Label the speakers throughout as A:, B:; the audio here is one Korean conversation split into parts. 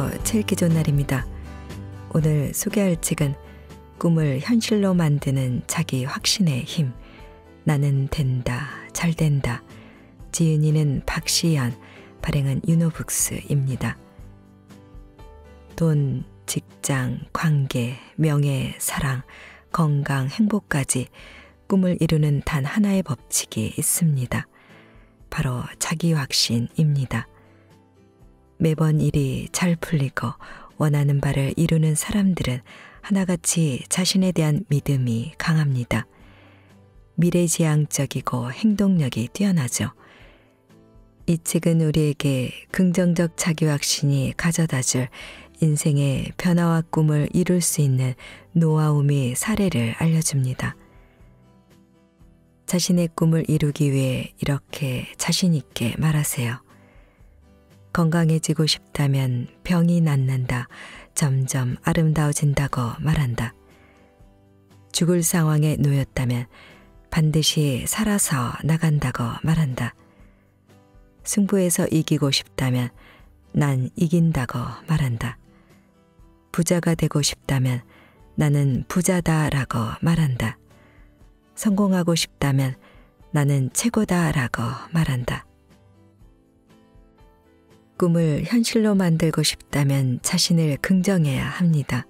A: 안녕하세요. 책 읽기 좋은 날입니다. 오늘 소개할 책은 꿈을 현실로 만드는 자기 확신의 힘, 나는 된다, 잘 된다. 지은이는 박시연, 발행은 유노북스입니다. 돈, 직장, 관계, 명예, 사랑, 건강, 행복까지 꿈을 이루는 단 하나의 법칙이 있습니다. 바로 자기 확신입니다. 매번 일이 잘 풀리고 원하는 바를 이루는 사람들은 하나같이 자신에 대한 믿음이 강합니다. 미래지향적이고 행동력이 뛰어나죠. 이 책은 우리에게 긍정적 자기 확신이 가져다줄 인생의 변화와 꿈을 이룰 수 있는 노하우 및 사례를 알려줍니다. 자신의 꿈을 이루기 위해 이렇게 자신 있게 말하세요. 건강해지고 싶다면 병이 낫는다. 점점 아름다워진다고 말한다. 죽을 상황에 놓였다면 반드시 살아서 나간다고 말한다. 승부에서 이기고 싶다면 난 이긴다고 말한다. 부자가 되고 싶다면 나는 부자다라고 말한다. 성공하고 싶다면 나는 최고다라고 말한다. 꿈을 현실로 만들고 싶다면 자신을 긍정해야 합니다.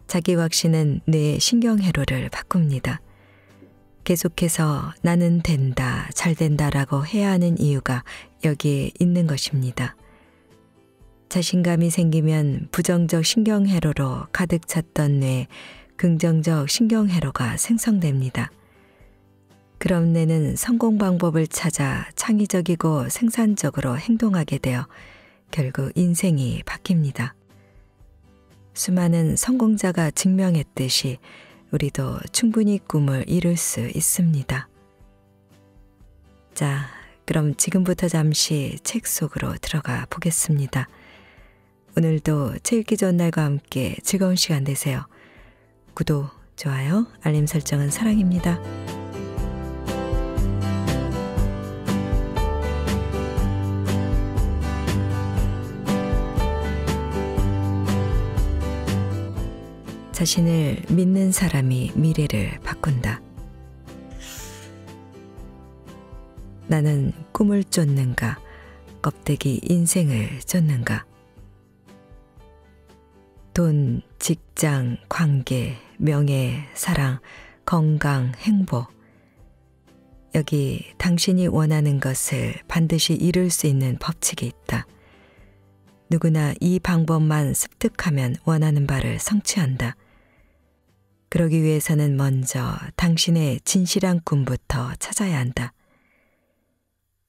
A: 자기 확신은 뇌의 신경회로를 바꿉니다. 계속해서 나는 된다, 잘 된다라고 해야 하는 이유가 여기에 있는 것입니다. 자신감이 생기면 부정적 신경회로로 가득 찼던 뇌에 긍정적 신경회로가 생성됩니다. 그럼 뇌는 성공 방법을 찾아 창의적이고 생산적으로 행동하게 되어 결국 인생이 바뀝니다. 수많은 성공자가 증명했듯이 우리도 충분히 꿈을 이룰 수 있습니다. 자, 그럼 지금부터 잠시 책 속으로 들어가 보겠습니다. 오늘도 책 읽기 좋은 날과 함께 즐거운 시간 되세요. 구독, 좋아요, 알림 설정은 사랑입니다. 자신을 믿는 사람이 미래를 바꾼다. 나는 꿈을 쫓는가, 껍데기 인생을 쫓는가. 돈, 직장, 관계, 명예, 사랑, 건강, 행복. 여기 당신이 원하는 것을 반드시 이룰 수 있는 법칙이 있다. 누구나 이 방법만 습득하면 원하는 바를 성취한다. 그러기 위해서는 먼저 당신의 진실한 꿈부터 찾아야 한다.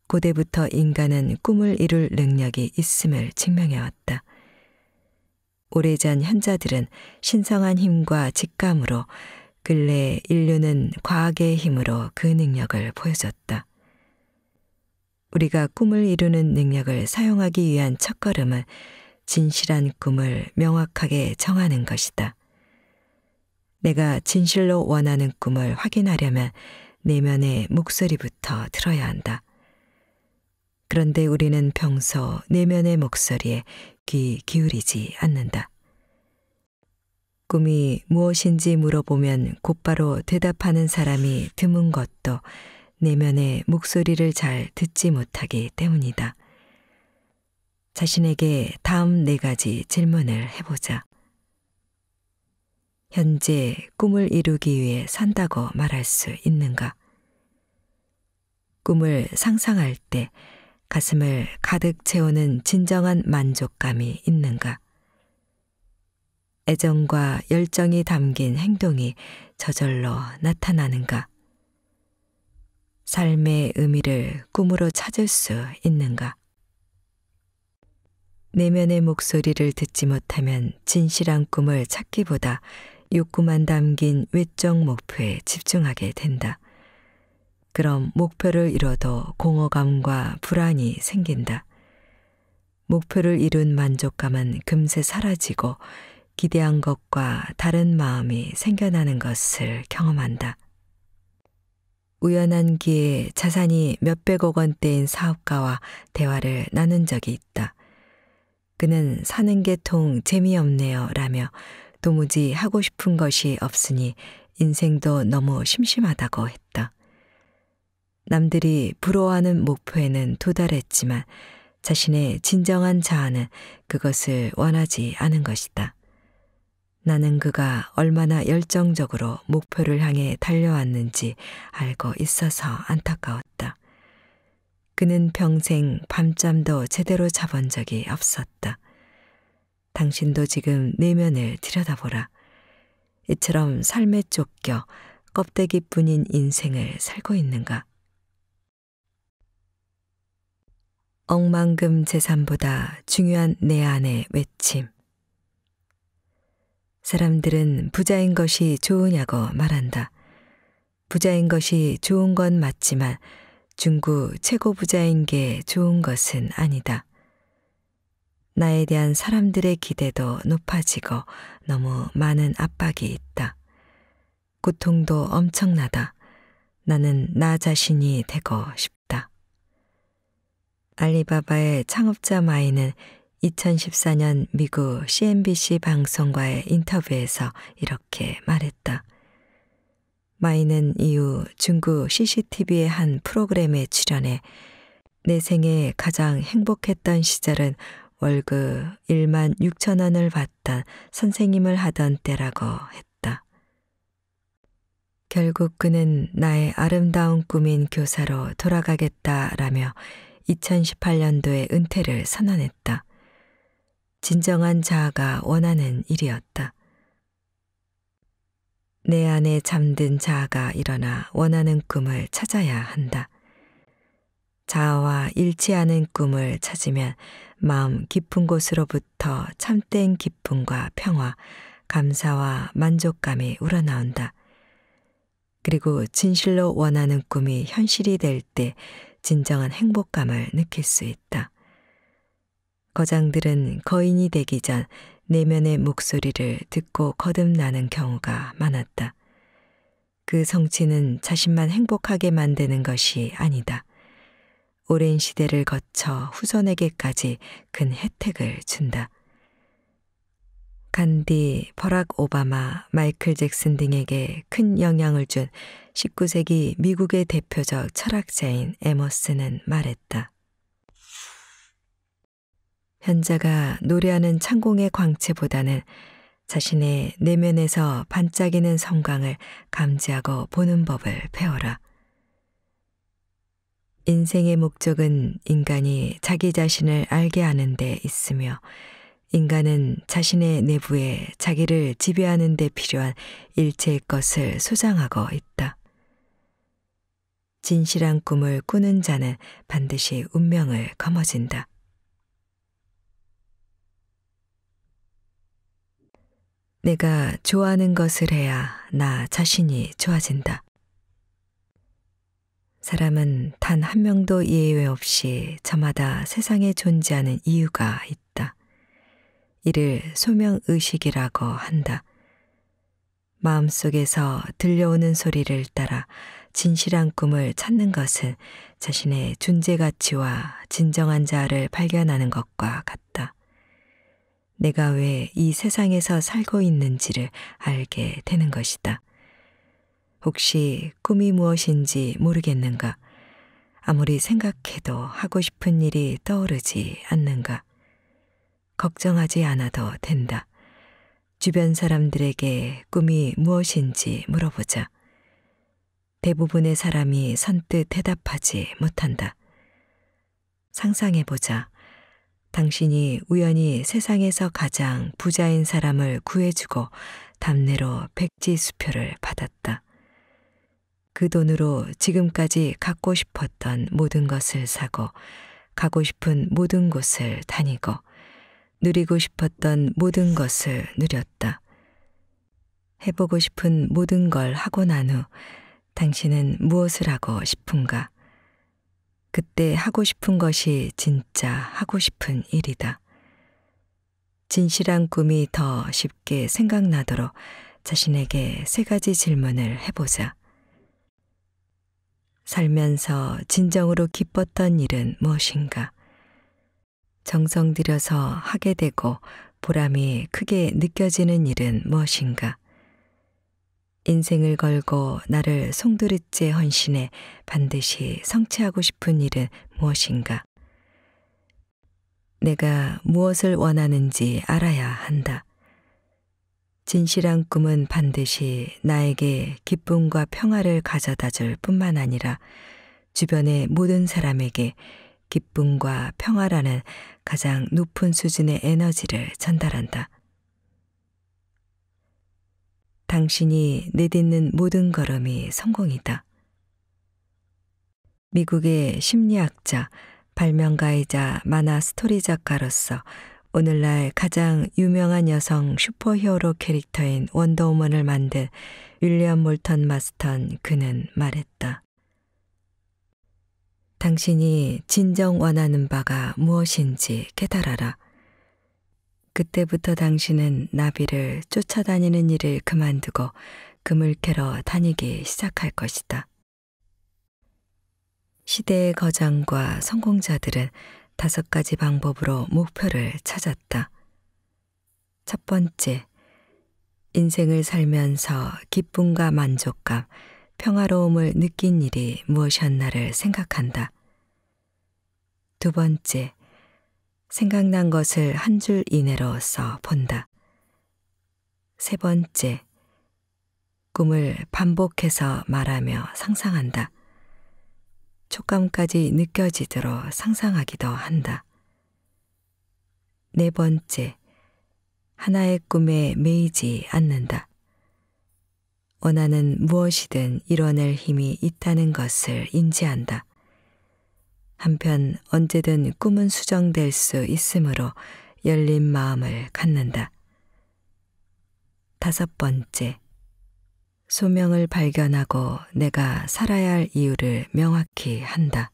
A: 고대부터 인간은 꿈을 이룰 능력이 있음을 증명해왔다. 오래전 현자들은 신성한 힘과 직감으로 근래 인류는 과학의 힘으로 그 능력을 보여줬다. 우리가 꿈을 이루는 능력을 사용하기 위한 첫걸음은 진실한 꿈을 명확하게 정하는 것이다. 내가 진실로 원하는 꿈을 확인하려면 내면의 목소리부터 들어야 한다. 그런데 우리는 평소 내면의 목소리에 귀 기울이지 않는다. 꿈이 무엇인지 물어보면 곧바로 대답하는 사람이 드문 것도 내면의 목소리를 잘 듣지 못하기 때문이다. 자신에게 다음 4가지 질문을 해보자. 현재 꿈을 이루기 위해 산다고 말할 수 있는가? 꿈을 상상할 때 가슴을 가득 채우는 진정한 만족감이 있는가? 애정과 열정이 담긴 행동이 저절로 나타나는가? 삶의 의미를 꿈으로 찾을 수 있는가? 내면의 목소리를 듣지 못하면 진실한 꿈을 찾기보다 욕구만 담긴 외적 목표에 집중하게 된다. 그럼 목표를 이뤄도 공허감과 불안이 생긴다. 목표를 이룬 만족감은 금세 사라지고 기대한 것과 다른 마음이 생겨나는 것을 경험한다. 우연한 기회에 자산이 몇백억 원대인 사업가와 대화를 나눈 적이 있다. 그는 사는 게 통 재미없네요 라며 도무지 하고 싶은 것이 없으니 인생도 너무 심심하다고 했다. 남들이 부러워하는 목표에는 도달했지만 자신의 진정한 자아는 그것을 원하지 않은 것이다. 나는 그가 얼마나 열정적으로 목표를 향해 달려왔는지 알고 있어서 안타까웠다. 그는 평생 밤잠도 제대로 자본 적이 없었다. 당신도 지금 내면을 들여다보라. 이처럼 삶에 쫓겨 껍데기뿐인 인생을 살고 있는가? 억만금 재산보다 중요한 내 안의 외침. 사람들은 부자인 것이 좋으냐고 말한다. 부자인 것이 좋은 건 맞지만 중구 최고 부자인 게 좋은 것은 아니다. 나에 대한 사람들의 기대도 높아지고 너무 많은 압박이 있다. 고통도 엄청나다. 나는 나 자신이 되고 싶다. 알리바바의 창업자 마이는 2014년 미국 CNBC 방송과의 인터뷰에서 이렇게 말했다. 마이는 이후 중국 CCTV의 한 프로그램에 출연해 내 생에 가장 행복했던 시절은 월급 1만 6천 원을 받던 선생님을 하던 때라고 했다. 결국 그는 나의 아름다운 꿈인 교사로 돌아가겠다라며 2018년도에 은퇴를 선언했다. 진정한 자아가 원하는 일이었다. 내 안에 잠든 자아가 일어나 원하는 꿈을 찾아야 한다. 자아와 일치하는 꿈을 찾으면 마음 깊은 곳으로부터 참된 기쁨과 평화, 감사와 만족감이 우러나온다. 그리고 진실로 원하는 꿈이 현실이 될 때 진정한 행복감을 느낄 수 있다. 거장들은 거인이 되기 전 내면의 목소리를 듣고 거듭나는 경우가 많았다. 그 성취는 자신만 행복하게 만드는 것이 아니다. 오랜 시대를 거쳐 후손에게까지 큰 혜택을 준다. 간디, 버락 오바마, 마이클 잭슨 등에게 큰 영향을 준 19세기 미국의 대표적 철학자인 에머슨은 말했다. 현자가 노래하는 창공의 광채보다는 자신의 내면에서 반짝이는 성광을 감지하고 보는 법을 배워라. 인생의 목적은 인간이 자기 자신을 알게 하는 데 있으며 인간은 자신의 내부에 자기를 지배하는 데 필요한 일체의 것을 소장하고 있다. 진실한 꿈을 꾸는 자는 반드시 운명을 거머쥔다. 내가 좋아하는 것을 해야 나 자신이 좋아진다. 사람은 단 한 명도 예외 없이 저마다 세상에 존재하는 이유가 있다. 이를 소명의식이라고 한다. 마음속에서 들려오는 소리를 따라 진실한 꿈을 찾는 것은 자신의 존재 가치와 진정한 자아를 발견하는 것과 같다. 내가 왜 이 세상에서 살고 있는지를 알게 되는 것이다. 혹시 꿈이 무엇인지 모르겠는가? 아무리 생각해도 하고 싶은 일이 떠오르지 않는가? 걱정하지 않아도 된다. 주변 사람들에게 꿈이 무엇인지 물어보자. 대부분의 사람이 선뜻 대답하지 못한다. 상상해보자. 당신이 우연히 세상에서 가장 부자인 사람을 구해주고 답례로 백지수표를 받았다. 그 돈으로 지금까지 갖고 싶었던 모든 것을 사고 가고 싶은 모든 곳을 다니고 누리고 싶었던 모든 것을 누렸다. 해보고 싶은 모든 걸 하고 난 후 당신은 무엇을 하고 싶은가? 그때 하고 싶은 것이 진짜 하고 싶은 일이다. 진실한 꿈이 더 쉽게 생각나도록 자신에게 3가지 질문을 해보자. 살면서 진정으로 기뻤던 일은 무엇인가? 정성 들여서 하게 되고 보람이 크게 느껴지는 일은 무엇인가? 인생을 걸고 나를 송두리째 헌신해 반드시 성취하고 싶은 일은 무엇인가? 내가 무엇을 원하는지 알아야 한다. 진실한 꿈은 반드시 나에게 기쁨과 평화를 가져다 줄 뿐만 아니라 주변의 모든 사람에게 기쁨과 평화라는 가장 높은 수준의 에너지를 전달한다. 당신이 내딛는 모든 걸음이 성공이다. 미국의 심리학자, 발명가이자 만화 스토리 작가로서 오늘날 가장 유명한 여성 슈퍼히어로 캐릭터인 원더우먼을 만든 윌리엄 몰턴 마스턴, 그는 말했다. 당신이 진정 원하는 바가 무엇인지 깨달아라. 그때부터 당신은 나비를 쫓아다니는 일을 그만두고 금을 캐러 다니기 시작할 것이다. 시대의 거장과 성공자들은 5가지 방법으로 목표를 찾았다. 첫 번째, 인생을 살면서 기쁨과 만족감, 평화로움을 느낀 일이 무엇이었나를 생각한다. 두 번째, 생각난 것을 한 줄 이내로 써 본다. 세 번째, 꿈을 반복해서 말하며 상상한다. 촉감까지 느껴지도록 상상하기도 한다. 네 번째, 하나의 꿈에 매이지 않는다. 원하는 무엇이든 이뤄낼 힘이 있다는 것을 인지한다. 한편 언제든 꿈은 수정될 수 있으므로 열린 마음을 갖는다. 다섯 번째, 소명을 발견하고 내가 살아야 할 이유를 명확히 한다.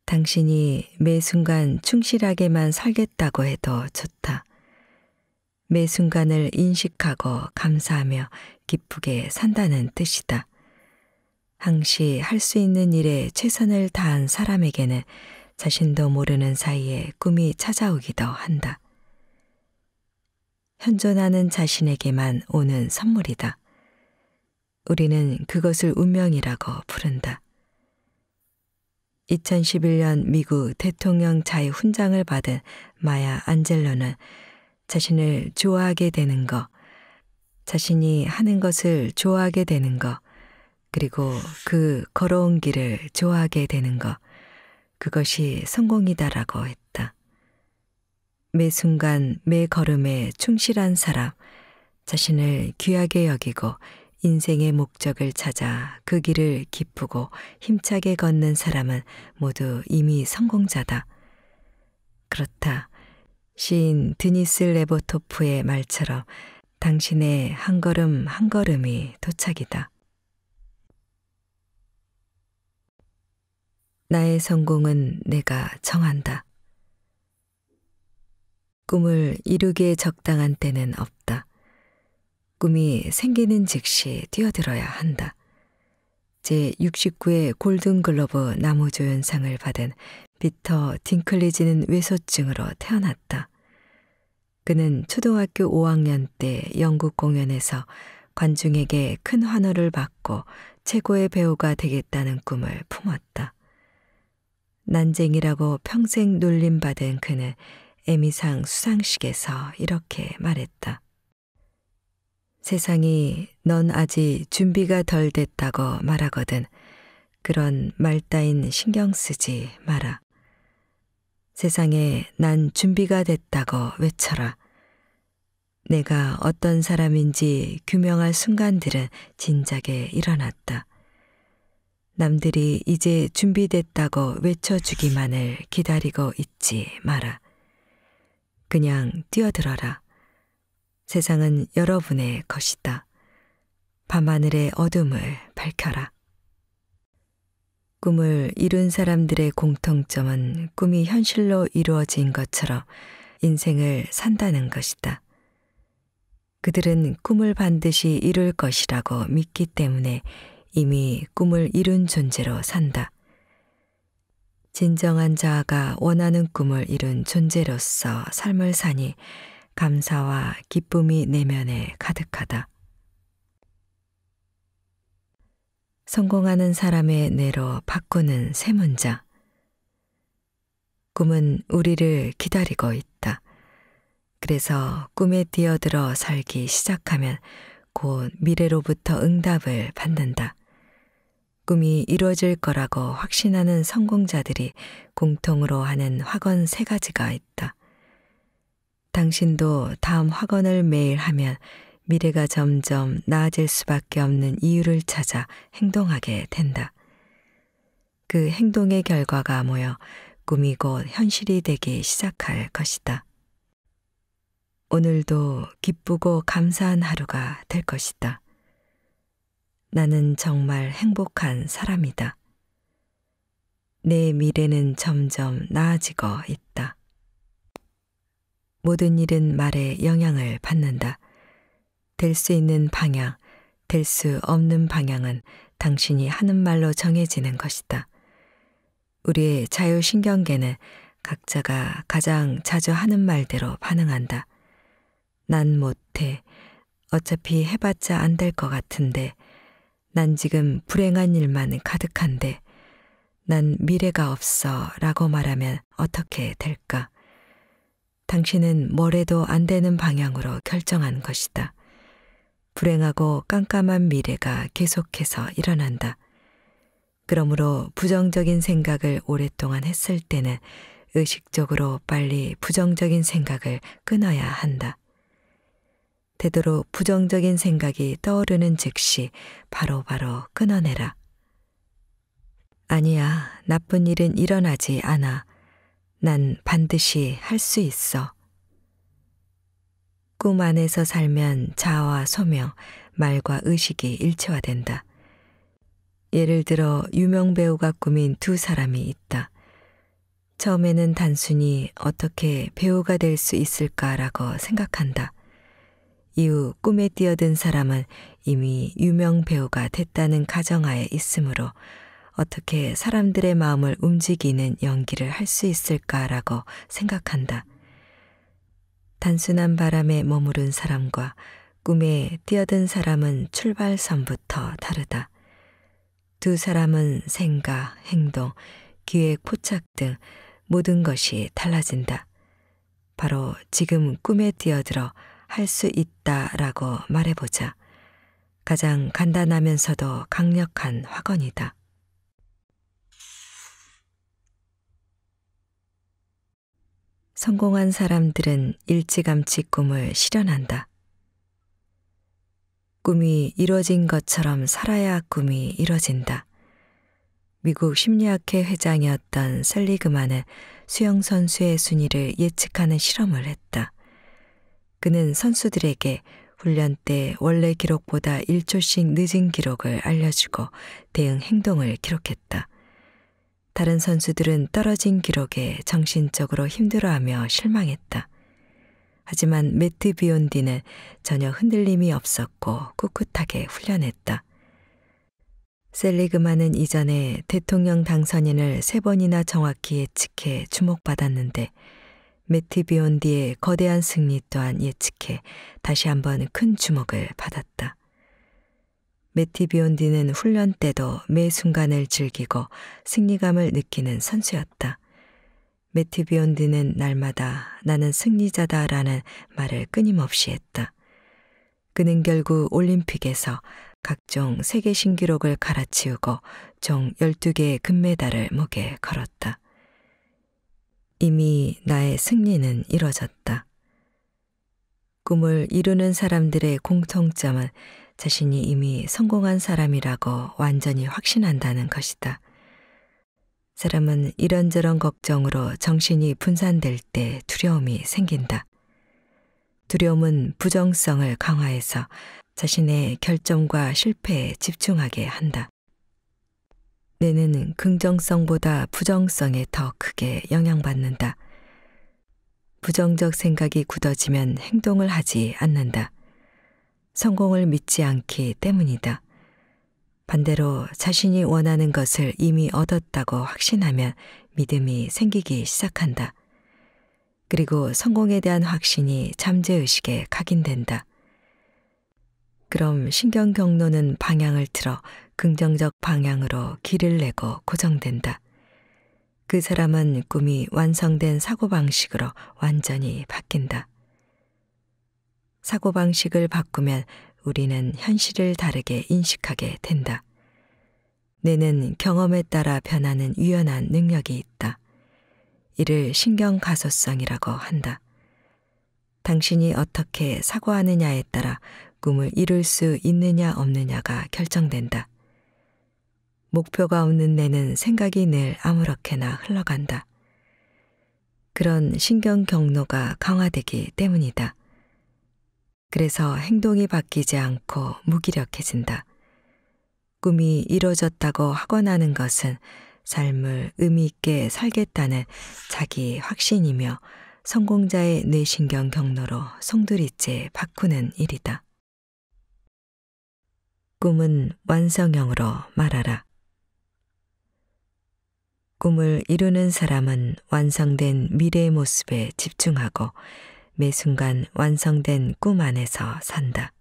A: 당신이 매 순간 충실하게만 살겠다고 해도 좋다. 매 순간을 인식하고 감사하며 기쁘게 산다는 뜻이다. 항시 할 수 있는 일에 최선을 다한 사람에게는 자신도 모르는 사이에 꿈이 찾아오기도 한다. 현존하는 자신에게만 오는 선물이다. 우리는 그것을 운명이라고 부른다. 2011년 미국 대통령 자유 훈장을 받은 마야 안젤로는 자신을 좋아하게 되는 것, 자신이 하는 것을 좋아하게 되는 것, 그리고 그 걸어온 길을 좋아하게 되는 것, 그것이 성공이다라고 했다. 매 순간 매 걸음에 충실한 사람, 자신을 귀하게 여기고 인생의 목적을 찾아 그 길을 기쁘고 힘차게 걷는 사람은 모두 이미 성공자다. 그렇다. 시인 드니스 레보토프의 말처럼 당신의 한 걸음 한 걸음이 도착이다. 나의 성공은 내가 정한다. 꿈을 이루기에 적당한 때는 없다. 꿈이 생기는 즉시 뛰어들어야 한다. 제69회 골든글로브 나무조연상을 받은 피터 딩클리지는 외소증으로 태어났다. 그는 초등학교 5학년 때 영국 공연에서 관중에게 큰 환호를 받고 최고의 배우가 되겠다는 꿈을 품었다. 난쟁이라고 평생 놀림받은 그는 에미상 수상식에서 이렇게 말했다. 세상이 넌 아직 준비가 덜 됐다고 말하거든 그런 말 따윈 신경 쓰지 마라. 세상에 난 준비가 됐다고 외쳐라. 내가 어떤 사람인지 규명할 순간들은 진작에 일어났다. 남들이 이제 준비됐다고 외쳐주기만을 기다리고 있지 마라. 그냥 뛰어들어라. 세상은 여러분의 것이다. 밤하늘의 어둠을 밝혀라. 꿈을 이룬 사람들의 공통점은 꿈이 현실로 이루어진 것처럼 인생을 산다는 것이다. 그들은 꿈을 반드시 이룰 것이라고 믿기 때문에 이미 꿈을 이룬 존재로 산다. 진정한 자아가 원하는 꿈을 이룬 존재로서 삶을 사니 감사와 기쁨이 내면에 가득하다. 성공하는 사람의 뇌로 바꾸는 세 문장. 꿈은 우리를 기다리고 있다. 그래서 꿈에 뛰어들어 살기 시작하면 곧 미래로부터 응답을 받는다. 꿈이 이루어질 거라고 확신하는 성공자들이 공통으로 하는 확언 세 가지가 있다. 당신도 다음 확언을 매일 하면 미래가 점점 나아질 수밖에 없는 이유를 찾아 행동하게 된다. 그 행동의 결과가 모여 꿈이 곧 현실이 되기 시작할 것이다. 오늘도 기쁘고 감사한 하루가 될 것이다. 나는 정말 행복한 사람이다. 내 미래는 점점 나아지고 있다. 모든 일은 말에 영향을 받는다. 될 수 있는 방향, 될 수 없는 방향은 당신이 하는 말로 정해지는 것이다. 우리의 자율신경계는 각자가 가장 자주 하는 말대로 반응한다. 난 못해. 어차피 해봤자 안 될 것 같은데. 난 지금 불행한 일만 가득한데. 난 미래가 없어 라고 말하면 어떻게 될까? 당신은 뭘 해도 안 되는 방향으로 결정한 것이다. 불행하고 깜깜한 미래가 계속해서 일어난다. 그러므로 부정적인 생각을 오랫동안 했을 때는 의식적으로 빨리 부정적인 생각을 끊어야 한다. 되도록 부정적인 생각이 떠오르는 즉시 바로바로 끊어내라. 아니야, 나쁜 일은 일어나지 않아. 난 반드시 할 수 있어. 꿈 안에서 살면 자아와 소명, 말과 의식이 일체화된다. 예를 들어 유명 배우가 꾸민 두 사람이 있다. 처음에는 단순히 어떻게 배우가 될 수 있을까라고 생각한다. 이후 꿈에 뛰어든 사람은 이미 유명 배우가 됐다는 가정하에 있으므로 어떻게 사람들의 마음을 움직이는 연기를 할 수 있을까라고 생각한다. 단순한 바람에 머무른 사람과 꿈에 뛰어든 사람은 출발선부터 다르다. 두 사람은 생각, 행동, 기획, 포착 등 모든 것이 달라진다. 바로 지금 꿈에 뛰어들어 할 수 있다라고 말해보자. 가장 간단하면서도 강력한 확언이다. 성공한 사람들은 일찌감치 꿈을 실현한다. 꿈이 이뤄진 것처럼 살아야 꿈이 이뤄진다. 미국 심리학회 회장이었던 셀리그만은 수영선수의 순위를 예측하는 실험을 했다. 그는 선수들에게 훈련 때 원래 기록보다 1초씩 늦은 기록을 알려주고 대응 행동을 기록했다. 다른 선수들은 떨어진 기록에 정신적으로 힘들어하며 실망했다. 하지만 매트 비욘디는 전혀 흔들림이 없었고 꿋꿋하게 훈련했다. 셀리그만은 이전에 대통령 당선인을 3번이나 정확히 예측해 주목받았는데 매트 비욘디의 거대한 승리 또한 예측해 다시 한번 큰 주목을 받았다. 매트 비욘디는 훈련 때도 매 순간을 즐기고 승리감을 느끼는 선수였다. 매트 비욘디는 날마다 나는 승리자다라는 말을 끊임없이 했다. 그는 결국 올림픽에서 각종 세계 신기록을 갈아치우고 총 12개의 금메달을 목에 걸었다. 이미 나의 승리는 이뤄졌다. 꿈을 이루는 사람들의 공통점은 자신이 이미 성공한 사람이라고 완전히 확신한다는 것이다. 사람은 이런저런 걱정으로 정신이 분산될 때 두려움이 생긴다. 두려움은 부정성을 강화해서 자신의 결점과 실패에 집중하게 한다. 뇌는 긍정성보다 부정성에 더 크게 영향받는다. 부정적 생각이 굳어지면 행동을 하지 않는다. 성공을 믿지 않기 때문이다. 반대로 자신이 원하는 것을 이미 얻었다고 확신하면 믿음이 생기기 시작한다. 그리고 성공에 대한 확신이 잠재의식에 각인된다. 그럼 신경 경로는 방향을 틀어 긍정적 방향으로 길을 내고 고정된다. 그 사람은 꿈이 완성된 사고방식으로 완전히 바뀐다. 사고방식을 바꾸면 우리는 현실을 다르게 인식하게 된다. 뇌는 경험에 따라 변하는 유연한 능력이 있다. 이를 신경가소성이라고 한다. 당신이 어떻게 사고하느냐에 따라 꿈을 이룰 수 있느냐 없느냐가 결정된다. 목표가 없는 뇌는 생각이 늘 아무렇게나 흘러간다. 그런 신경 경로가 강화되기 때문이다. 그래서 행동이 바뀌지 않고 무기력해진다. 꿈이 이루어졌다고 하관하는 것은 삶을 의미 있게 살겠다는 자기 확신이며 성공자의 뇌신경 경로로 송두리째 바꾸는 일이다. 꿈은 완성형으로 말하라. 꿈을 이루는 사람은 완성된 미래의 모습에 집중하고 매 순간 완성된 꿈 안에서 산다.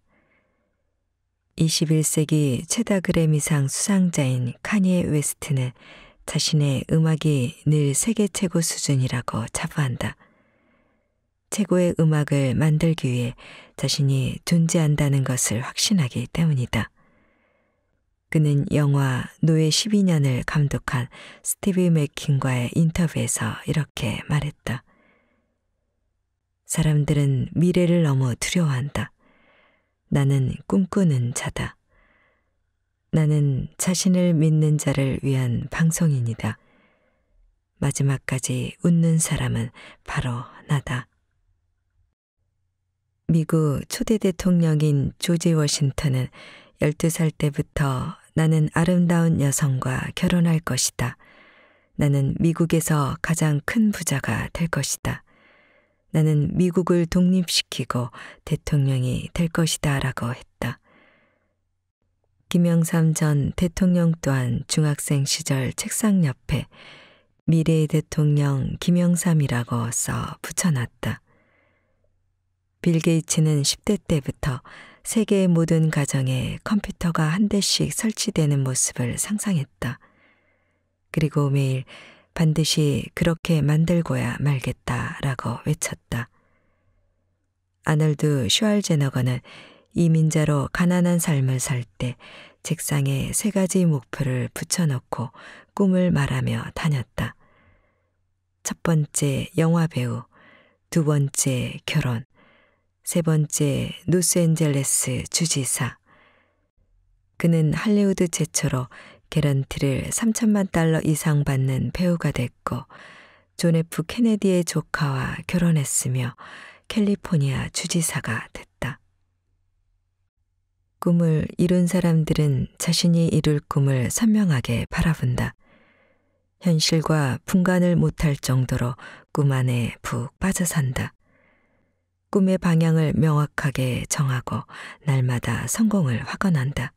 A: 21세기 최다 그래미상 수상자인 카니에 웨스트는 자신의 음악이 늘 세계 최고 수준이라고 자부한다. 최고의 음악을 만들기 위해 자신이 존재한다는 것을 확신하기 때문이다. 그는 영화 노예 12년을 감독한 스티브 맥킨과의 인터뷰에서 이렇게 말했다. 사람들은 미래를 너무 두려워한다. 나는 꿈꾸는 자다. 나는 자신을 믿는 자를 위한 방송인이다. 마지막까지 웃는 사람은 바로 나다. 미국 초대 대통령인 조지 워싱턴은 12살 때부터 나는 아름다운 여성과 결혼할 것이다. 나는 미국에서 가장 큰 부자가 될 것이다. 나는 미국을 독립시키고 대통령이 될 것이다 라고 했다. 김영삼 전 대통령 또한 중학생 시절 책상 옆에 미래의 대통령 김영삼이라고 써 붙여놨다. 빌 게이츠는 10대 때부터 세계의 모든 가정에 컴퓨터가 한 대씩 설치되는 모습을 상상했다. 그리고 매일 반드시 그렇게 만들고야 말겠다라고 외쳤다. 아놀드 슈왈제너거는 이민자로 가난한 삶을 살 때 책상에 3가지 목표를 붙여놓고 꿈을 말하며 다녔다. 첫 번째 영화배우, 두 번째 결혼, 세 번째 로스앤젤레스 주지사. 그는 할리우드 최초로 개런티를 $3,000,000 이상 받는 배우가 됐고 존 F 케네디의 조카와 결혼했으며 캘리포니아 주지사가 됐다. 꿈을 이룬 사람들은 자신이 이룰 꿈을 선명하게 바라본다. 현실과 분간을 못할 정도로 꿈 안에 푹 빠져 산다. 꿈의 방향을 명확하게 정하고 날마다 성공을 확언한다.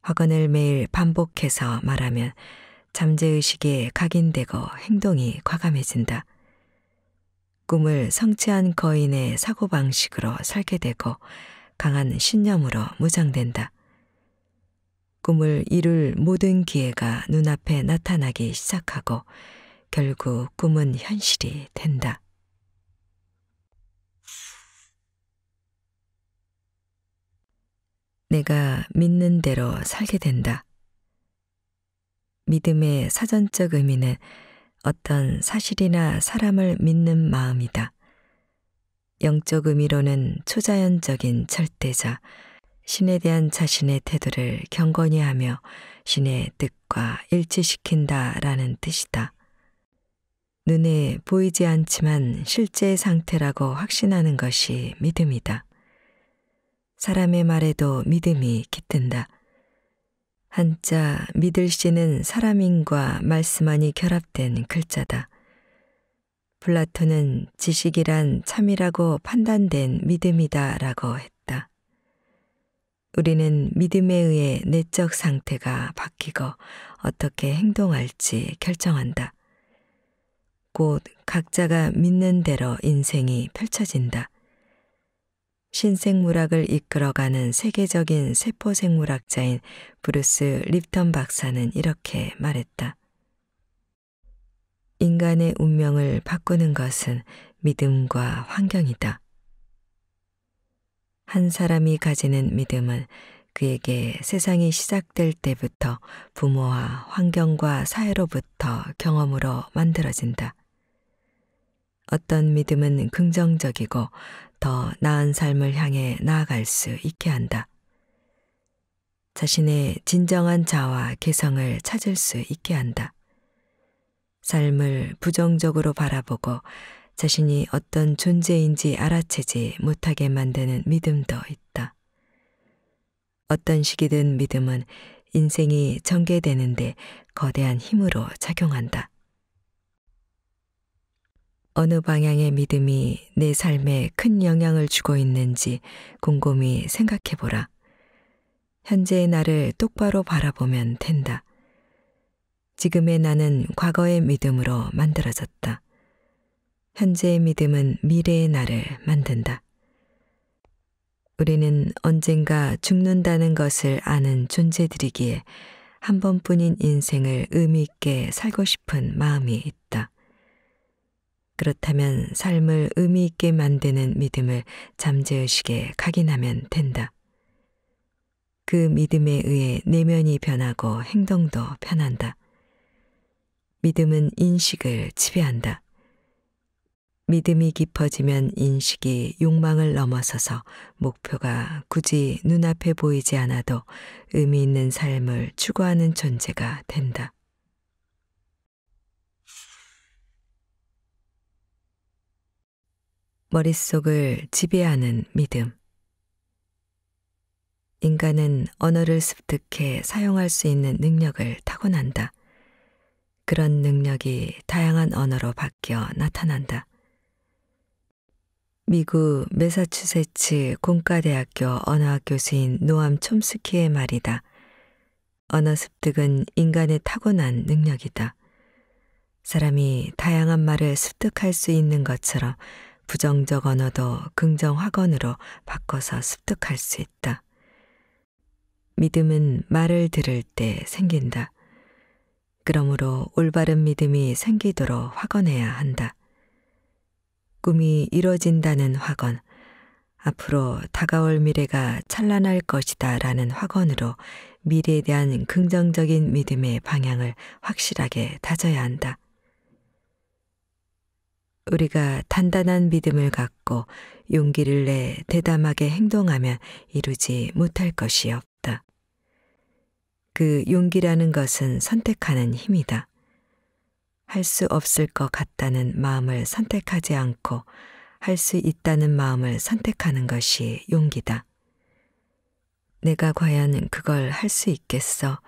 A: 확언을 매일 반복해서 말하면 잠재의식에 각인되고 행동이 과감해진다. 꿈을 성취한 거인의 사고방식으로 살게 되고 강한 신념으로 무장된다. 꿈을 이룰 모든 기회가 눈앞에 나타나기 시작하고 결국 꿈은 현실이 된다. 내가 믿는 대로 살게 된다. 믿음의 사전적 의미는 어떤 사실이나 사람을 믿는 마음이다. 영적 의미로는 초자연적인 절대자, 신에 대한 자신의 태도를 경건히 하며 신의 뜻과 일치시킨다라는 뜻이다. 눈에 보이지 않지만 실제의 상태라고 확신하는 것이 믿음이다. 사람의 말에도 믿음이 깃든다. 한자 믿을시는 사람인과 말씀만이 결합된 글자다. 플라톤은 지식이란 참이라고 판단된 믿음이다 라고 했다. 우리는 믿음에 의해 내적 상태가 바뀌고 어떻게 행동할지 결정한다. 곧 각자가 믿는 대로 인생이 펼쳐진다. 신생물학을 이끌어가는 세계적인 세포생물학자인 브루스 립턴 박사는 이렇게 말했다. 인간의 운명을 바꾸는 것은 믿음과 환경이다. 한 사람이 가지는 믿음은 그에게 세상이 시작될 때부터 부모와 환경과 사회로부터 경험으로 만들어진다. 어떤 믿음은 긍정적이고 더 나은 삶을 향해 나아갈 수 있게 한다. 자신의 진정한 자아와 개성을 찾을 수 있게 한다. 삶을 부정적으로 바라보고 자신이 어떤 존재인지 알아채지 못하게 만드는 믿음도 있다. 어떤 시기든 믿음은 인생이 전개되는데 거대한 힘으로 작용한다. 어느 방향의 믿음이 내 삶에 큰 영향을 주고 있는지 곰곰이 생각해보라. 현재의 나를 똑바로 바라보면 된다. 지금의 나는 과거의 믿음으로 만들어졌다. 현재의 믿음은 미래의 나를 만든다. 우리는 언젠가 죽는다는 것을 아는 존재들이기에 한 번뿐인 인생을 의미 있게 살고 싶은 마음이 있다. 그렇다면 삶을 의미 있게 만드는 믿음을 잠재의식에 각인하면 된다. 그 믿음에 의해 내면이 변하고 행동도 변한다. 믿음은 인식을 지배한다. 믿음이 깊어지면 인식이 욕망을 넘어서서 목표가 굳이 눈앞에 보이지 않아도 의미 있는 삶을 추구하는 존재가 된다. 머릿속을 지배하는 믿음. 인간은 언어를 습득해 사용할 수 있는 능력을 타고난다. 그런 능력이 다양한 언어로 바뀌어 나타난다. 미국 매사추세츠 공과대학교 언어학 교수인 노암 촘스키의 말이다. 언어 습득은 인간의 타고난 능력이다. 사람이 다양한 말을 습득할 수 있는 것처럼 부정적 언어도 긍정 확언으로 바꿔서 습득할 수 있다. 믿음은 말을 들을 때 생긴다. 그러므로 올바른 믿음이 생기도록 확언해야 한다. 꿈이 이뤄진다는 확언, 앞으로 다가올 미래가 찬란할 것이다 라는 확언으로 미래에 대한 긍정적인 믿음의 방향을 확실하게 다져야 한다. 우리가 단단한 믿음을 갖고 용기를 내 대담하게 행동하면 이루지 못할 것이 없다. 그 용기라는 것은 선택하는 힘이다. 할 수 없을 것 같다는 마음을 선택하지 않고 할 수 있다는 마음을 선택하는 것이 용기다. 내가 과연 그걸 할 수 있겠어?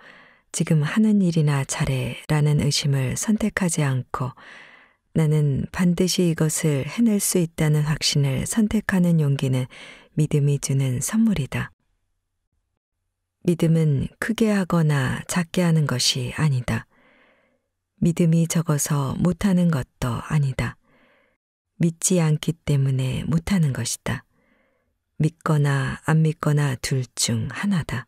A: 지금 하는 일이나 잘해 라는 의심을 선택하지 않고 나는 반드시 이것을 해낼 수 있다는 확신을 선택하는 용기는 믿음이 주는 선물이다. 믿음은 크게 하거나 작게 하는 것이 아니다. 믿음이 적어서 못하는 것도 아니다. 믿지 않기 때문에 못하는 것이다. 믿거나 안 믿거나 둘 중 하나다.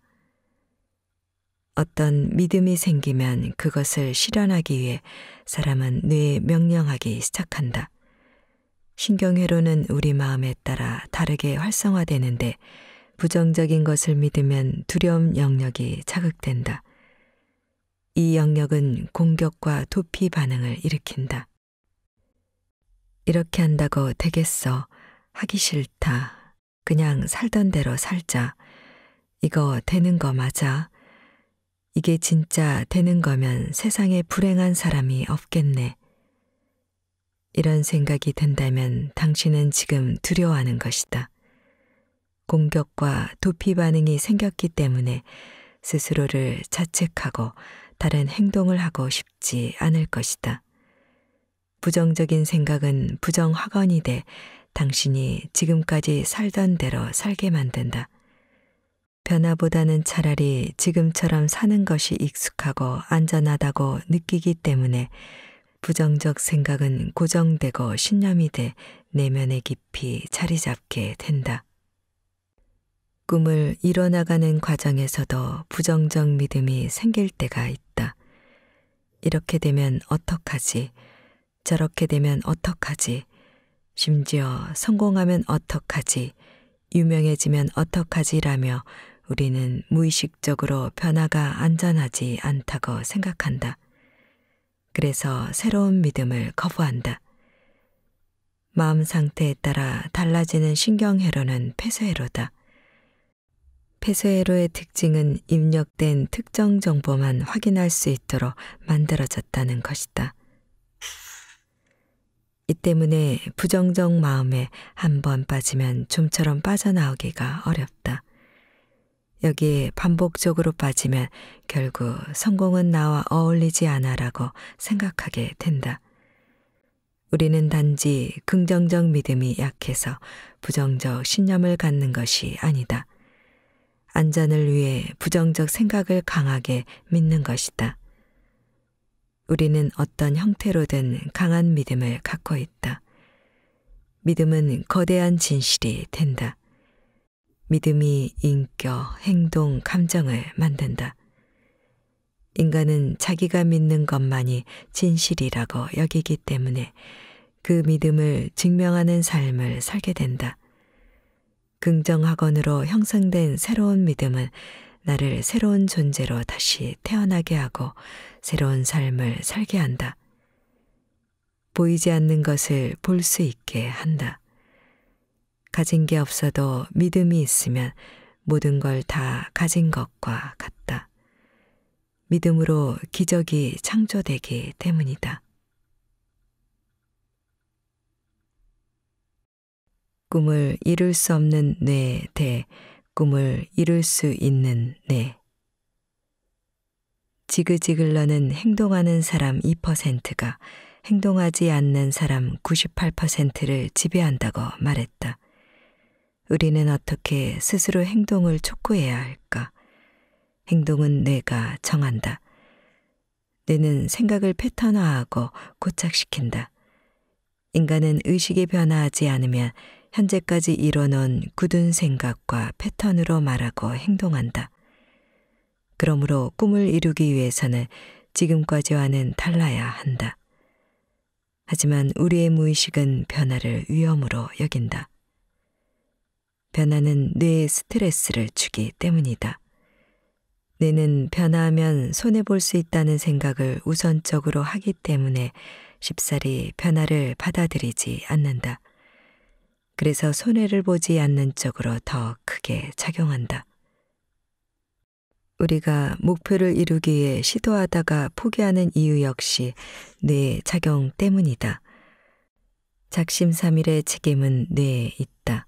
A: 어떤 믿음이 생기면 그것을 실현하기 위해 사람은 뇌에 명령하기 시작한다. 신경회로는 우리 마음에 따라 다르게 활성화되는데 부정적인 것을 믿으면 두려움 영역이 자극된다. 이 영역은 공격과 도피 반응을 일으킨다. 이렇게 한다고 되겠어. 하기 싫다. 그냥 살던 대로 살자. 이거 되는 거 맞아? 이게 진짜 되는 거면 세상에 불행한 사람이 없겠네. 이런 생각이 든다면 당신은 지금 두려워하는 것이다. 공격과 도피 반응이 생겼기 때문에 스스로를 자책하고 다른 행동을 하고 싶지 않을 것이다. 부정적인 생각은 부정 확언이 돼 당신이 지금까지 살던 대로 살게 만든다. 변화보다는 차라리 지금처럼 사는 것이 익숙하고 안전하다고 느끼기 때문에 부정적 생각은 고정되고 신념이 돼 내면에 깊이 자리 잡게 된다. 꿈을 이뤄나가는 과정에서도 부정적 믿음이 생길 때가 있다. 이렇게 되면 어떡하지? 저렇게 되면 어떡하지? 심지어 성공하면 어떡하지? 유명해지면 어떡하지라며 우리는 무의식적으로 변화가 안전하지 않다고 생각한다. 그래서 새로운 믿음을 거부한다. 마음 상태에 따라 달라지는 신경회로는 폐쇄회로다. 폐쇄회로의 특징은 입력된 특정 정보만 확인할 수 있도록 만들어졌다는 것이다. 이 때문에 부정적 마음에 한 번 빠지면 좀처럼 빠져나오기가 어렵다. 여기에 반복적으로 빠지면 결국 성공은 나와 어울리지 않아라고 생각하게 된다. 우리는 단지 긍정적 믿음이 약해서 부정적 신념을 갖는 것이 아니다. 안전을 위해 부정적 생각을 강하게 믿는 것이다. 우리는 어떤 형태로든 강한 믿음을 갖고 있다. 믿음은 거대한 진실이 된다. 믿음이 인격, 행동, 감정을 만든다. 인간은 자기가 믿는 것만이 진실이라고 여기기 때문에 그 믿음을 증명하는 삶을 살게 된다. 긍정학원으로 형성된 새로운 믿음은 나를 새로운 존재로 다시 태어나게 하고 새로운 삶을 살게 한다. 보이지 않는 것을 볼 수 있게 한다. 가진 게 없어도 믿음이 있으면 모든 걸 다 가진 것과 같다. 믿음으로 기적이 창조되기 때문이다. 꿈을 이룰 수 없는 뇌 대 꿈을 이룰 수 있는 뇌. 지그지글러는 행동하는 사람 2%가 행동하지 않는 사람 98%를 지배한다고 말했다. 우리는 어떻게 스스로 행동을 촉구해야 할까? 행동은 뇌가 정한다. 뇌는 생각을 패턴화하고 고착시킨다. 인간은 의식이 변화하지 않으면 현재까지 이뤄놓은 굳은 생각과 패턴으로 말하고 행동한다. 그러므로 꿈을 이루기 위해서는 지금까지와는 달라야 한다. 하지만 우리의 무의식은 변화를 위험으로 여긴다. 변화는 뇌에 스트레스를 주기 때문이다. 뇌는 변화하면 손해볼 수 있다는 생각을 우선적으로 하기 때문에 쉽사리 변화를 받아들이지 않는다. 그래서 손해를 보지 않는 쪽으로 더 크게 작용한다. 우리가 목표를 이루기 위해 시도하다가 포기하는 이유 역시 뇌의 작용 때문이다. 작심삼일의 책임은 뇌에 있다.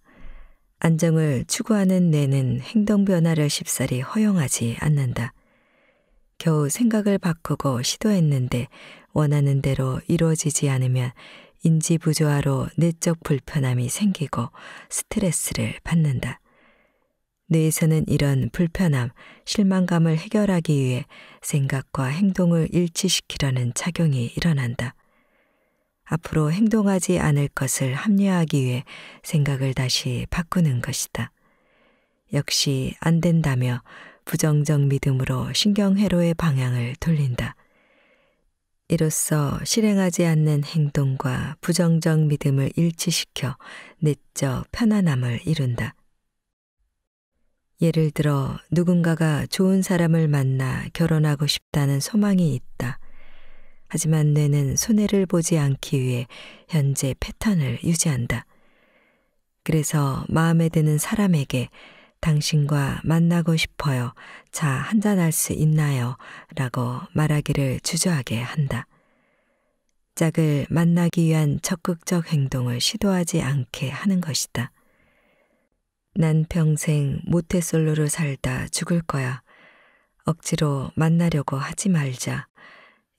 A: 안정을 추구하는 뇌는 행동 변화를 쉽사리 허용하지 않는다. 겨우 생각을 바꾸고 시도했는데 원하는 대로 이루어지지 않으면 인지부조화로 내적 불편함이 생기고 스트레스를 받는다. 뇌에서는 이런 불편함, 실망감을 해결하기 위해 생각과 행동을 일치시키려는 작용이 일어난다. 앞으로 행동하지 않을 것을 합리화하기 위해 생각을 다시 바꾸는 것이다. 역시 안 된다며 부정적 믿음으로 신경회로의 방향을 돌린다. 이로써 실행하지 않는 행동과 부정적 믿음을 일치시켜 내적 편안함을 이룬다. 예를 들어 누군가가 좋은 사람을 만나 결혼하고 싶다는 소망이 있다. 하지만 뇌는 손해를 보지 않기 위해 현재 패턴을 유지한다. 그래서 마음에 드는 사람에게 당신과 만나고 싶어요. 자, 한잔할 수 있나요? 라고 말하기를 주저하게 한다. 짝을 만나기 위한 적극적 행동을 시도하지 않게 하는 것이다. 난 평생 모태솔로로 살다 죽을 거야. 억지로 만나려고 하지 말자.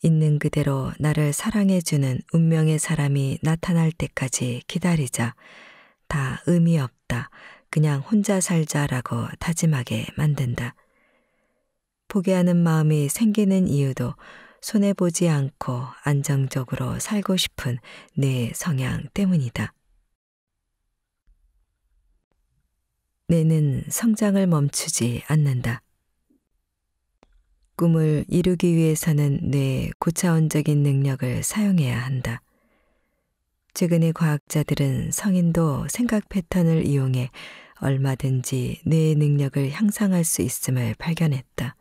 A: 있는 그대로 나를 사랑해주는 운명의 사람이 나타날 때까지 기다리자. 다 의미 없다. 그냥 혼자 살자라고 다짐하게 만든다. 포기하는 마음이 생기는 이유도 손해보지 않고 안정적으로 살고 싶은 내 성향 때문이다. 뇌는 성장을 멈추지 않는다. 꿈을 이루기 위해서는 뇌의 고차원적인 능력을 사용해야 한다. 최근의 과학자들은 성인도 생각 패턴을 이용해 얼마든지 뇌의 능력을 향상할 수 있음을 발견했다.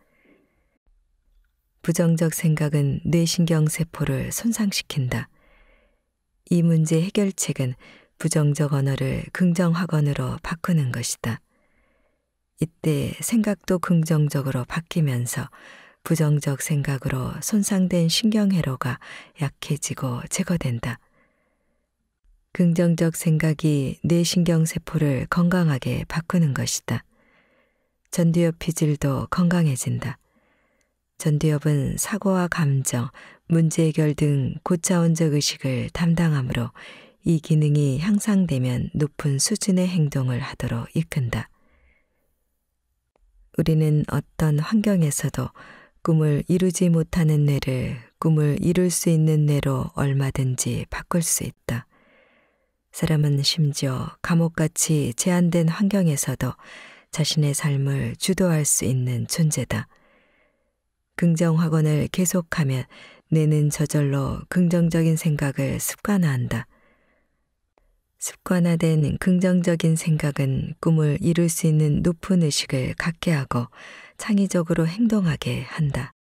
A: 부정적 생각은 뇌신경세포를 손상시킨다. 이 문제 해결책은 부정적 언어를 긍정학언으로 바꾸는 것이다. 이때 생각도 긍정적으로 바뀌면서 부정적 생각으로 손상된 신경회로가 약해지고 제거된다. 긍정적 생각이 뇌신경세포를 건강하게 바꾸는 것이다. 전두엽 피질도 건강해진다. 전두엽은 사고와 감정, 문제 해결 등 고차원적 의식을 담당하므로 이 기능이 향상되면 높은 수준의 행동을 하도록 이끈다. 우리는 어떤 환경에서도 꿈을 이루지 못하는 뇌를 꿈을 이룰 수 있는 뇌로 얼마든지 바꿀 수 있다. 사람은 심지어 감옥같이 제한된 환경에서도 자신의 삶을 주도할 수 있는 존재다. 긍정학원을 계속하면 뇌는 저절로 긍정적인 생각을 습관화한다. 습관화된 긍정적인 생각은 꿈을 이룰 수 있는 높은 의식을 갖게 하고 창의적으로 행동하게 한다.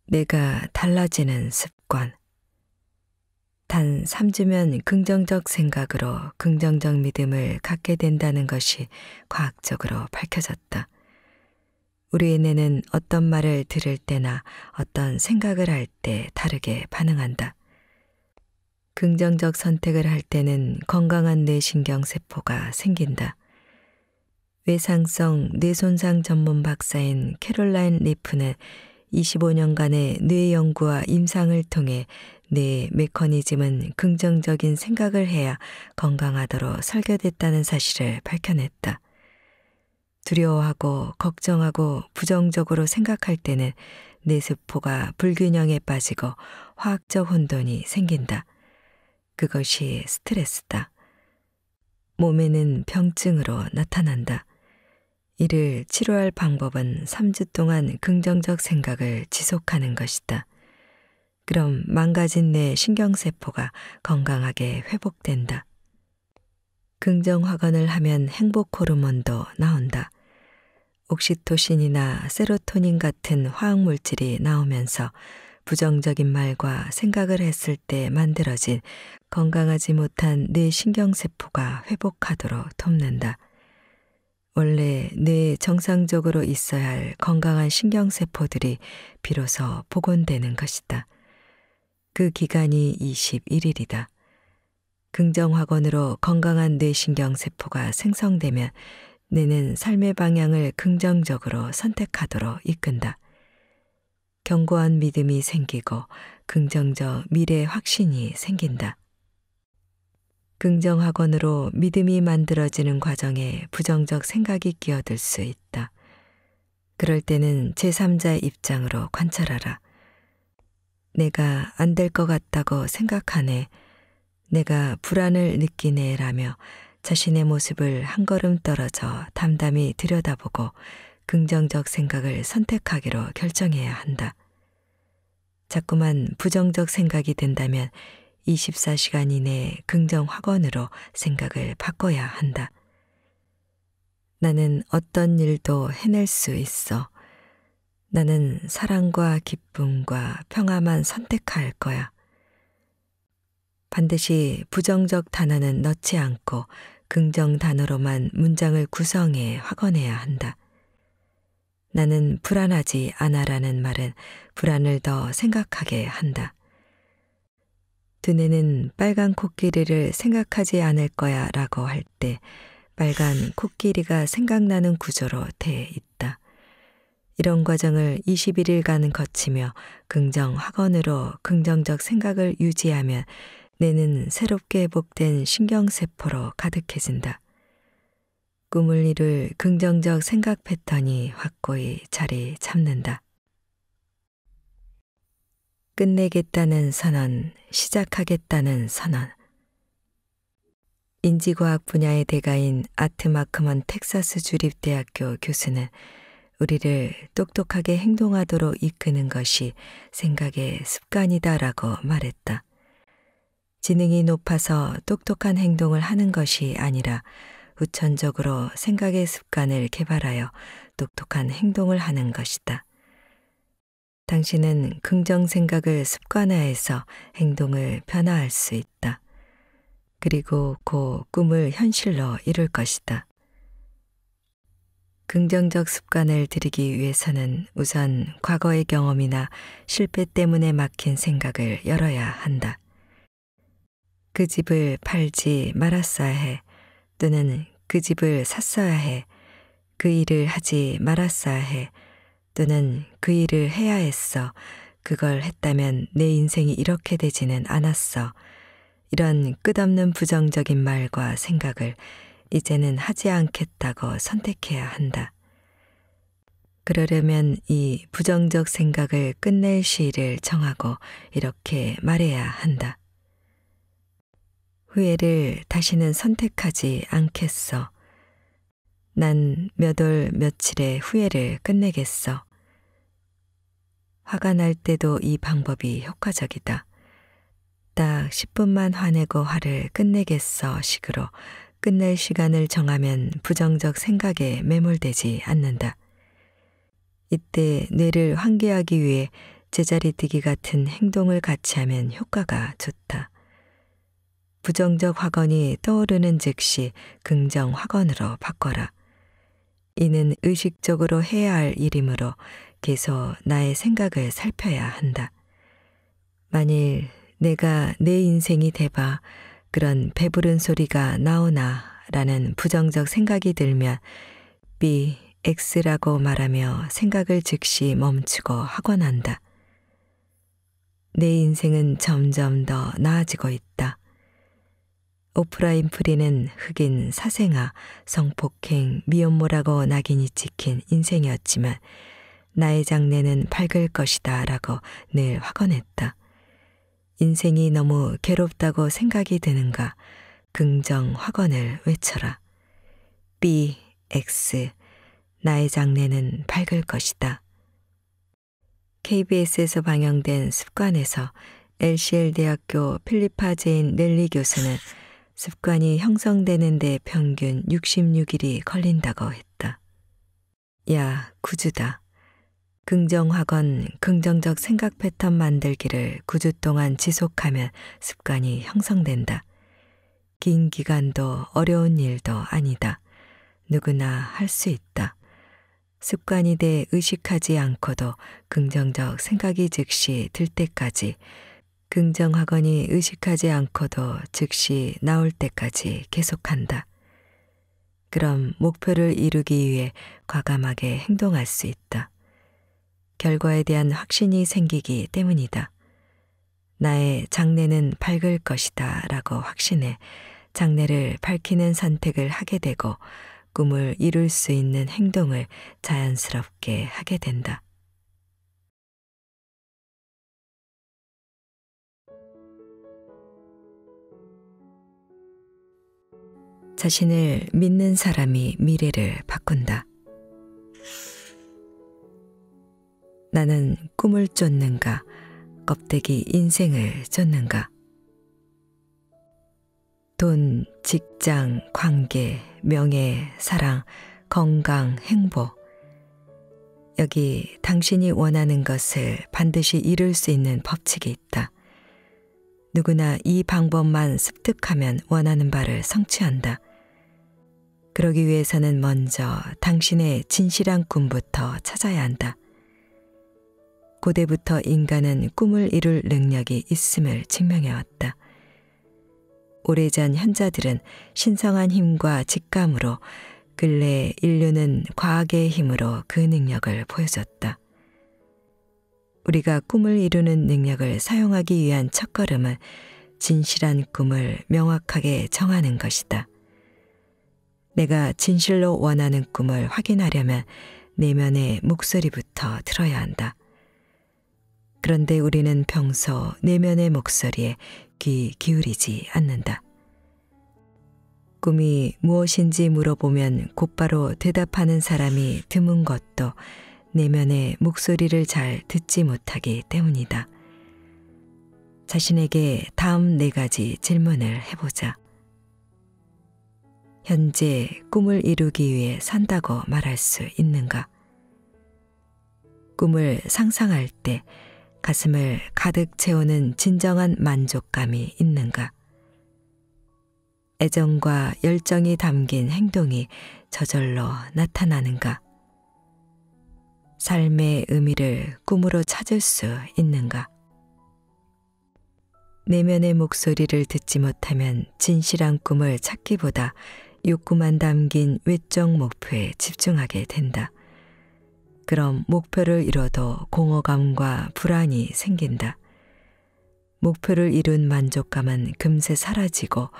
A: 내가 달라지는 습관. 단 3주면 긍정적 생각으로 긍정적 믿음을 갖게 된다는 것이 과학적으로 밝혀졌다. 우리의 뇌는 어떤 말을 들을 때나 어떤 생각을 할 때 다르게 반응한다. 긍정적 선택을 할 때는 건강한 뇌신경세포가 생긴다. 외상성 뇌손상 전문 박사인 캐롤라인 리프는 25년간의 뇌 연구와 임상을 통해 뇌의 메커니즘은 긍정적인 생각을 해야 건강하도록 설계됐다는 사실을 밝혀냈다. 두려워하고 걱정하고 부정적으로 생각할 때는 뇌세포가 불균형에 빠지고 화학적 혼돈이 생긴다. 그것이 스트레스다. 몸에는 병증으로 나타난다. 이를 치료할 방법은 3주 동안 긍정적 생각을 지속하는 것이다. 그럼 망가진 뇌 신경세포가 건강하게 회복된다. 긍정확언을 하면 행복 호르몬도 나온다. 옥시토신이나 세로토닌 같은 화학물질이 나오면서 부정적인 말과 생각을 했을 때 만들어진 건강하지 못한 뇌 신경세포가 회복하도록 돕는다. 원래 뇌에 정상적으로 있어야 할 건강한 신경세포들이 비로소 복원되는 것이다. 그 기간이 21일이다. 긍정확언으로 건강한 뇌신경세포가 생성되면 뇌는 삶의 방향을 긍정적으로 선택하도록 이끈다. 견고한 믿음이 생기고 긍정적 미래 확신이 생긴다. 긍정학원으로 믿음이 만들어지는 과정에 부정적 생각이 끼어들 수 있다. 그럴 때는 제3자의 입장으로 관찰하라. 내가 안 될 것 같다고 생각하네. 내가 불안을 느끼네 라며 자신의 모습을 한 걸음 떨어져 담담히 들여다보고 긍정적 생각을 선택하기로 결정해야 한다. 자꾸만 부정적 생각이 든다면 24시간 이내에 긍정 확언으로 생각을 바꿔야 한다. 나는 어떤 일도 해낼 수 있어. 나는 사랑과 기쁨과 평화만 선택할 거야. 반드시 부정적 단어는 넣지 않고 긍정 단어로만 문장을 구성해 확언해야 한다. 나는 불안하지 않아라는 말은 불안을 더 생각하게 한다. 두뇌는 빨간 코끼리를 생각하지 않을 거야 라고 할 때 빨간 코끼리가 생각나는 구조로 돼 있다. 이런 과정을 21일간 거치며 긍정 확언으로 긍정적 생각을 유지하면 뇌는 새롭게 회복된 신경세포로 가득해진다. 꿈을 이룰 긍정적 생각 패턴이 확고히 자리 잡는다. 끝내겠다는 선언, 시작하겠다는 선언. 인지과학 분야의 대가인 아트 마크먼 텍사스 주립대학교 교수는 우리를 똑똑하게 행동하도록 이끄는 것이 생각의 습관이다라고 말했다. 지능이 높아서 똑똑한 행동을 하는 것이 아니라 후천적으로 생각의 습관을 개발하여 똑똑한 행동을 하는 것이다. 당신은 긍정 생각을 습관화해서 행동을 변화할 수 있다. 그리고 그 꿈을 현실로 이룰 것이다. 긍정적 습관을 들이기 위해서는 우선 과거의 경험이나 실패 때문에 막힌 생각을 열어야 한다. 그 집을 팔지 말았어야 해, 또는 그 집을 샀어야 해, 그 일을 하지 말았어야 해, 또는 그 일을 해야 했어, 그걸 했다면 내 인생이 이렇게 되지는 않았어. 이런 끝없는 부정적인 말과 생각을 이제는 하지 않겠다고 선택해야 한다. 그러려면 이 부정적 생각을 끝낼 시일을 정하고 이렇게 말해야 한다. 후회를 다시는 선택하지 않겠어. 난 몇 월 며칠의 후회를 끝내겠어. 화가 날 때도 이 방법이 효과적이다. 딱 10분만 화내고 화를 끝내겠어 식으로 끝낼 시간을 정하면 부정적 생각에 매몰되지 않는다. 이때 뇌를 환기하기 위해 제자리 뛰기 같은 행동을 같이 하면 효과가 좋다. 부정적 확언이 떠오르는 즉시 긍정 확언으로 바꿔라. 이는 의식적으로 해야 할 일이므로 계속 나의 생각을 살펴야 한다. 만일 내가 내 인생이 돼봐 그런 배부른 소리가 나오나 라는 부정적 생각이 들면 B, X라고 말하며 생각을 즉시 멈추고 확언한다. 내 인생은 점점 더 나아지고 있다. 오프라 윈프리는 흑인, 사생아, 성폭행, 미혼모라고 낙인이 찍힌 인생이었지만 나의 장래는 밝을 것이다 라고 늘 확언했다. 인생이 너무 괴롭다고 생각이 드는가 긍정 확언을 외쳐라. B, X, 나의 장래는 밝을 것이다. KBS에서 방영된 습관에서 LCL 대학교 필리파 제인 넬리 교수는 습관이 형성되는 데 평균 66일이 걸린다고 했다. 야, 구주다. 긍정학원, 긍정적 생각 패턴 만들기를 9주 동안 지속하면 습관이 형성된다. 긴 기간도 어려운 일도 아니다. 누구나 할 수 있다. 습관이 돼 의식하지 않고도 긍정적 생각이 즉시 들 때까지, 긍정학원이 의식하지 않고도 즉시 나올 때까지 계속한다. 그럼 목표를 이루기 위해 과감하게 행동할 수 있다. 결과에 대한 확신이 생기기 때문이다. 나의 장래는 밝을 것이다 라고 확신해 장래를 밝히는 선택을 하게 되고 꿈을 이룰 수 있는 행동을 자연스럽게 하게 된다. 자신을 믿는 사람이 미래를 바꾼다. 나는 꿈을 쫓는가, 껍데기 인생을 쫓는가? 돈, 직장, 관계, 명예, 사랑, 건강, 행복. 여기 당신이 원하는 것을 반드시 이룰 수 있는 법칙이 있다. 누구나 이 방법만 습득하면 원하는 바를 성취한다. 그러기 위해서는 먼저 당신의 진실한 꿈부터 찾아야 한다. 고대부터 인간은 꿈을 이룰 능력이 있음을 증명해왔다. 오래전 현자들은 신성한 힘과 직감으로 근래 인류는 과학의 힘으로 그 능력을 보여줬다. 우리가 꿈을 이루는 능력을 사용하기 위한 첫걸음은 진실한 꿈을 명확하게 정하는 것이다. 내가 진실로 원하는 꿈을 확인하려면 내면의 목소리부터 들어야 한다. 그런데 우리는 평소 내면의 목소리에 귀 기울이지 않는다. 꿈이 무엇인지 물어보면 곧바로 대답하는 사람이 드문 것도 내면의 목소리를 잘 듣지 못하기 때문이다. 자신에게 다음 4가지 질문을 해보자. 현재 꿈을 이루기 위해 산다고 말할 수 있는가? 꿈을 상상할 때 가슴을 가득 채우는 진정한 만족감이 있는가? 애정과 열정이 담긴 행동이 저절로 나타나는가? 삶의 의미를 꿈으로 찾을 수 있는가? 내면의 목소리를 듣지 못하면 진실한 꿈을 찾기보다 욕구만 담긴 외적 목표에 집중하게 된다. 그럼 목표를 이뤄도 공허감과 불안이 생긴다. 목표를 이룬 만족감은 금세 사라지고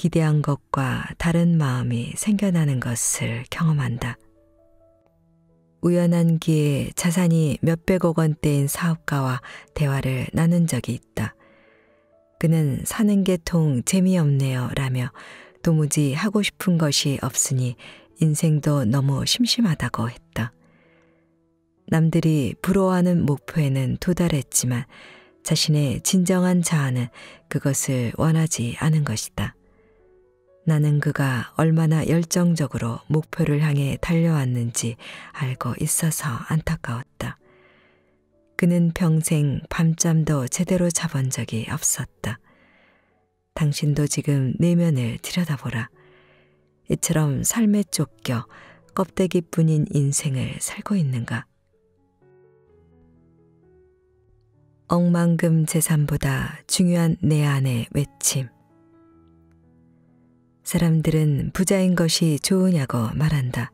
A: 기대한 것과 다른 마음이 생겨나는 것을 경험한다. 우연한 기회에 자산이 몇백억 원대인 사업가와 대화를 나눈 적이 있다. 그는 사는 게 통 재미없네요 라며 도무지 하고 싶은 것이 없으니 인생도 너무 심심하다고 했다. 남들이 부러워하는 목표에는 도달했지만 자신의 진정한 자아는 그것을 원하지 않은 것이다. 나는 그가 얼마나 열정적으로 목표를 향해 달려왔는지 알고 있어서 안타까웠다. 그는 평생 밤잠도 제대로 자본 적이 없었다. 당신도 지금 내면을 들여다보라. 이처럼 삶에 쫓겨 껍데기뿐인 인생을 살고 있는가? 억만금 재산보다 중요한 내 안의 외침. 사람들은 부자인 것이 좋으냐고 말한다.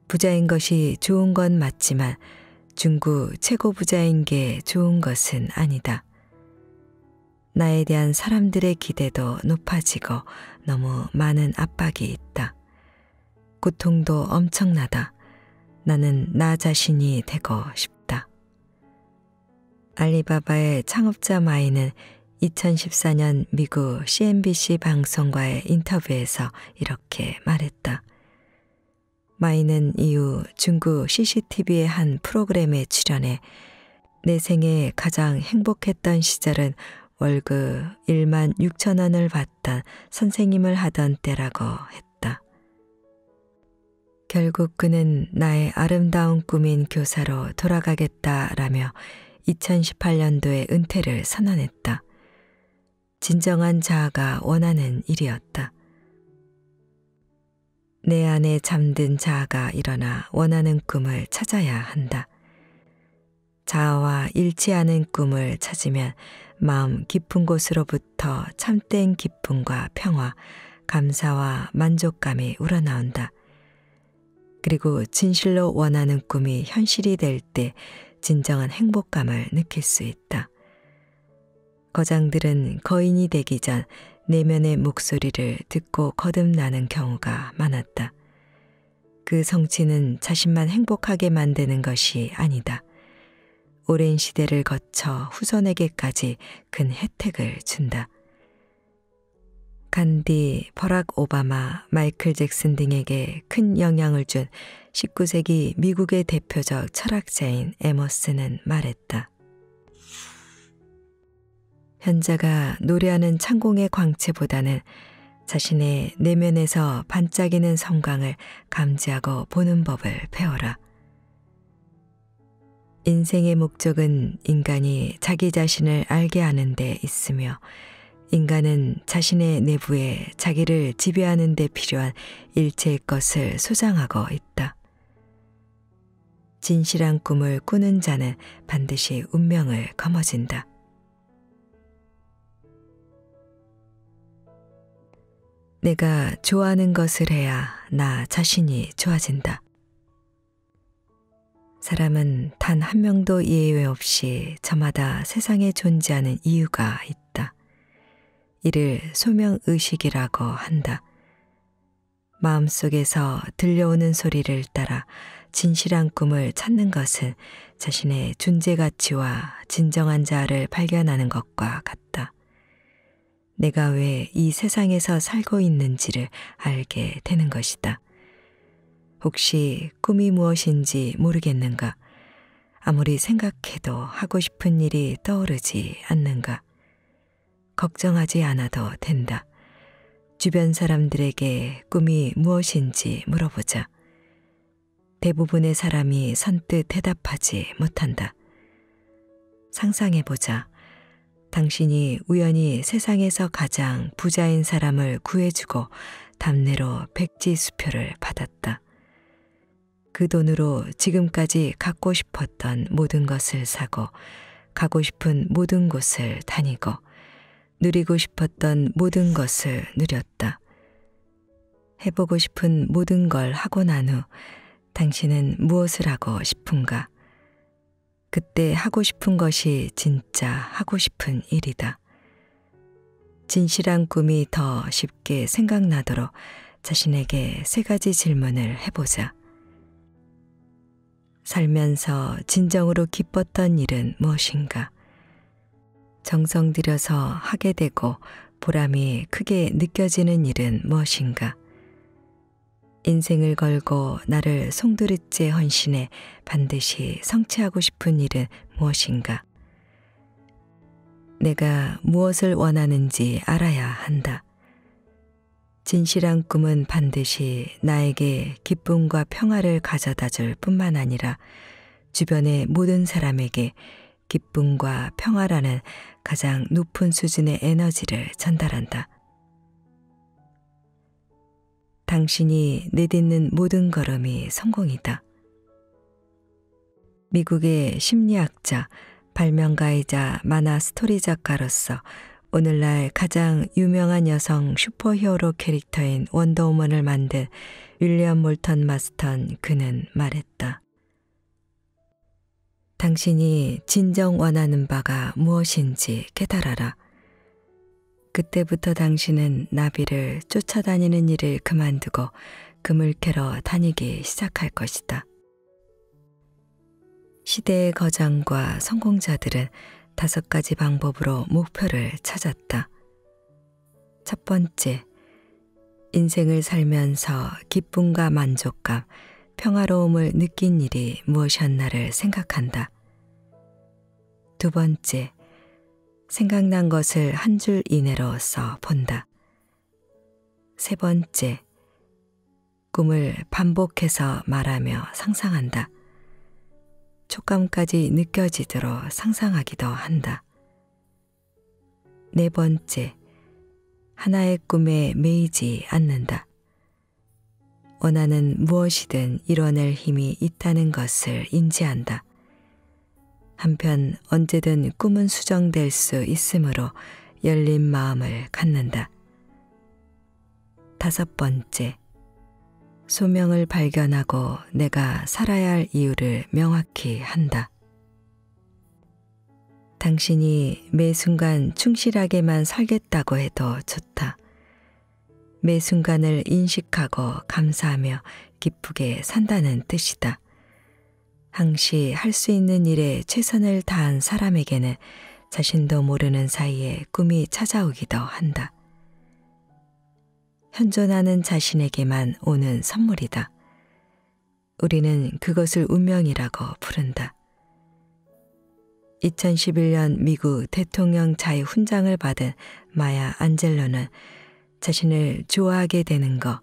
A: 부자인 것이 좋은 건 맞지만 중구 최고 부자인 게 좋은 것은 아니다. 나에 대한 사람들의 기대도 높아지고 너무 많은 압박이 있다. 고통도 엄청나다. 나는 나 자신이 되고 싶다. 알리바바의 창업자 마이는 2014년 미국 CNBC 방송과의 인터뷰에서 이렇게 말했다. 마이는 이후 중국 CCTV의 한 프로그램에 출연해 내 생에 가장 행복했던 시절은 월급 1만 6천 원을 받던 선생님을 하던 때라고 했다. 결국 그는 나의 아름다운 꿈인 교사로 돌아가겠다라며 2018년도에 은퇴를 선언했다. 진정한 자아가 원하는 일이었다. 내 안에 잠든 자아가 일어나 원하는 꿈을 찾아야 한다. 자아와 일치하는 꿈을 찾으면 마음 깊은 곳으로부터 참된 기쁨과 평화, 감사와 만족감이 우러나온다. 그리고 진실로 원하는 꿈이 현실이 될 때 진정한 행복감을 느낄 수 있다. 거장들은 거인이 되기 전 내면의 목소리를 듣고 거듭나는 경우가 많았다. 그 성취는 자신만 행복하게 만드는 것이 아니다. 오랜 시대를 거쳐 후손에게까지 큰 혜택을 준다. 간디, 버락 오바마, 마이클 잭슨 등에게 큰 영향을 준 19세기 미국의 대표적 철학자인 에머슨은 말했다. 현자가 노래하는 창공의 광채보다는 자신의 내면에서 반짝이는 섬광을 감지하고 보는 법을 배워라. 인생의 목적은 인간이 자기 자신을 알게 하는 데 있으며 인간은 자신의 내부에 자기를 지배하는 데 필요한 일체의 것을 소장하고 있다. 진실한 꿈을 꾸는 자는 반드시 운명을 거머쥔다. 내가 좋아하는 것을 해야 나 자신이 좋아진다. 사람은 단 한 명도 예외 없이 저마다 세상에 존재하는 이유가 있다. 이를 소명의식이라고 한다. 마음속에서 들려오는 소리를 따라 진실한 꿈을 찾는 것은 자신의 존재 가치와 진정한 자아를 발견하는 것과 같다. 내가 왜 이 세상에서 살고 있는지를 알게 되는 것이다. 혹시 꿈이 무엇인지 모르겠는가? 아무리 생각해도 하고 싶은 일이 떠오르지 않는가? 걱정하지 않아도 된다. 주변 사람들에게 꿈이 무엇인지 물어보자. 대부분의 사람이 선뜻 대답하지 못한다. 상상해보자. 당신이 우연히 세상에서 가장 부자인 사람을 구해주고 답례로 백지수표를 받았다. 그 돈으로 지금까지 갖고 싶었던 모든 것을 사고 가고 싶은 모든 곳을 다니고 누리고 싶었던 모든 것을 누렸다. 해보고 싶은 모든 걸 하고 난 후 당신은 무엇을 하고 싶은가? 그때 하고 싶은 것이 진짜 하고 싶은 일이다. 진실한 꿈이 더 쉽게 생각나도록 자신에게 3가지 질문을 해보자. 살면서 진정으로 기뻤던 일은 무엇인가? 정성 들여서 하게 되고 보람이 크게 느껴지는 일은 무엇인가? 인생을 걸고 나를 송두리째 헌신해 반드시 성취하고 싶은 일은 무엇인가? 내가 무엇을 원하는지 알아야 한다. 진실한 꿈은 반드시 나에게 기쁨과 평화를 가져다 줄 뿐만 아니라 주변의 모든 사람에게 기쁨과 평화라는 가장 높은 수준의 에너지를 전달한다. 당신이 내딛는 모든 걸음이 성공이다. 미국의 심리학자, 발명가이자 만화 스토리 작가로서 오늘날 가장 유명한 여성 슈퍼히어로 캐릭터인 원더우먼을 만든 윌리엄 몰턴 마스턴, 그는 말했다. 당신이 진정 원하는 바가 무엇인지 깨달아라. 그때부터 당신은 나비를 쫓아다니는 일을 그만두고 금을 캐러 다니기 시작할 것이다. 시대의 거장과 성공자들은 5가지 방법으로 목표를 찾았다. 첫 번째, 인생을 살면서 기쁨과 만족감, 평화로움을 느낀 일이 무엇이었나를 생각한다. 두 번째, 생각난 것을 한 줄 이내로 써 본다. 세 번째, 꿈을 반복해서 말하며 상상한다. 촉감까지 느껴지도록 상상하기도 한다. 네 번째, 하나의 꿈에 매이지 않는다. 원하는 무엇이든 이뤄낼 힘이 있다는 것을 인지한다. 한편 언제든 꿈은 수정될 수 있으므로 열린 마음을 갖는다. 5번째, 소명을 발견하고 내가 살아야 할 이유를 명확히 한다. 당신이 매 순간 충실하게만 살겠다고 해도 좋다. 매 순간을 인식하고 감사하며 기쁘게 산다는 뜻이다. 항시 할 수 있는 일에 최선을 다한 사람에게는 자신도 모르는 사이에 꿈이 찾아오기도 한다. 현존하는 자신에게만 오는 선물이다. 우리는 그것을 운명이라고 부른다. 2011년 미국 대통령 자유 훈장을 받은 마야 안젤로는 자신을 좋아하게 되는 것,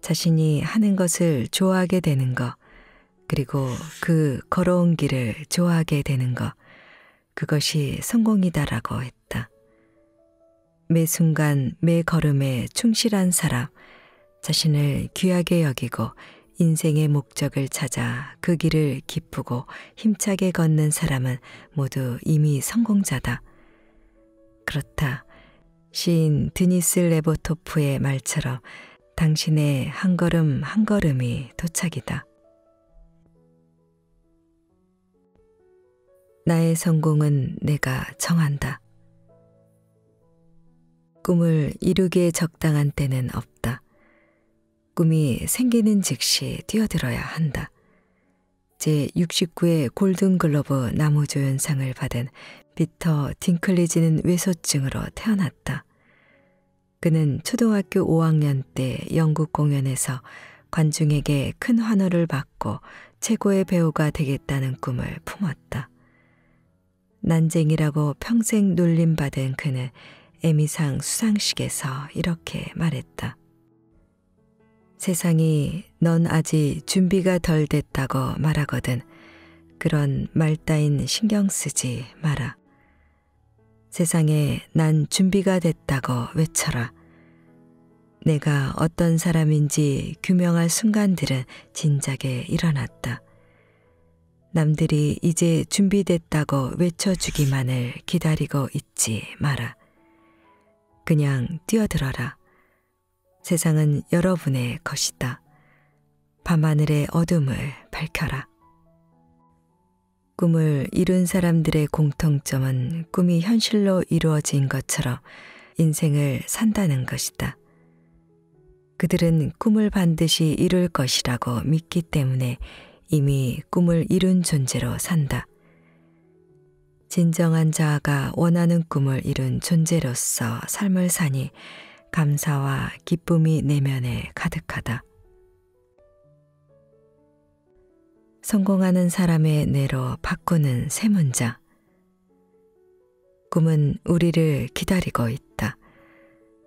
A: 자신이 하는 것을 좋아하게 되는 것, 그리고 그 걸어온 길을 좋아하게 되는 것, 그것이 성공이다라고 했다. 매 순간 매 걸음에 충실한 사람, 자신을 귀하게 여기고 인생의 목적을 찾아 그 길을 기쁘고 힘차게 걷는 사람은 모두 이미 성공자다. 그렇다. 시인 드니스 레보토프의 말처럼 당신의 한 걸음 한 걸음이 도착이다. 나의 성공은 내가 정한다. 꿈을 이루기에 적당한 때는 없다. 꿈이 생기는 즉시 뛰어들어야 한다. 제69회 골든글로브 나무조연상을 받은 피터 딩클리지는 외소증으로 태어났다. 그는 초등학교 5학년 때 영국 공연에서 관중에게 큰 환호를 받고 최고의 배우가 되겠다는 꿈을 품었다. 난쟁이라고 평생 놀림받은 그는 에미상 수상식에서 이렇게 말했다. 세상이 넌 아직 준비가 덜 됐다고 말하거든 그런 말 따윈 신경 쓰지 마라. 세상에 난 준비가 됐다고 외쳐라. 내가 어떤 사람인지 규명할 순간들은 진작에 일어났다. 남들이 이제 준비됐다고 외쳐주기만을 기다리고 있지 마라. 그냥 뛰어들어라. 세상은 여러분의 것이다. 밤하늘의 어둠을 밝혀라. 꿈을 이룬 사람들의 공통점은 꿈이 현실로 이루어진 것처럼 인생을 산다는 것이다. 그들은 꿈을 반드시 이룰 것이라고 믿기 때문에 이미 꿈을 이룬 존재로 산다. 진정한 자아가 원하는 꿈을 이룬 존재로서 삶을 사니 감사와 기쁨이 내면에 가득하다. 성공하는 사람의 뇌로 바꾸는 세 문장. 꿈은 우리를 기다리고 있다.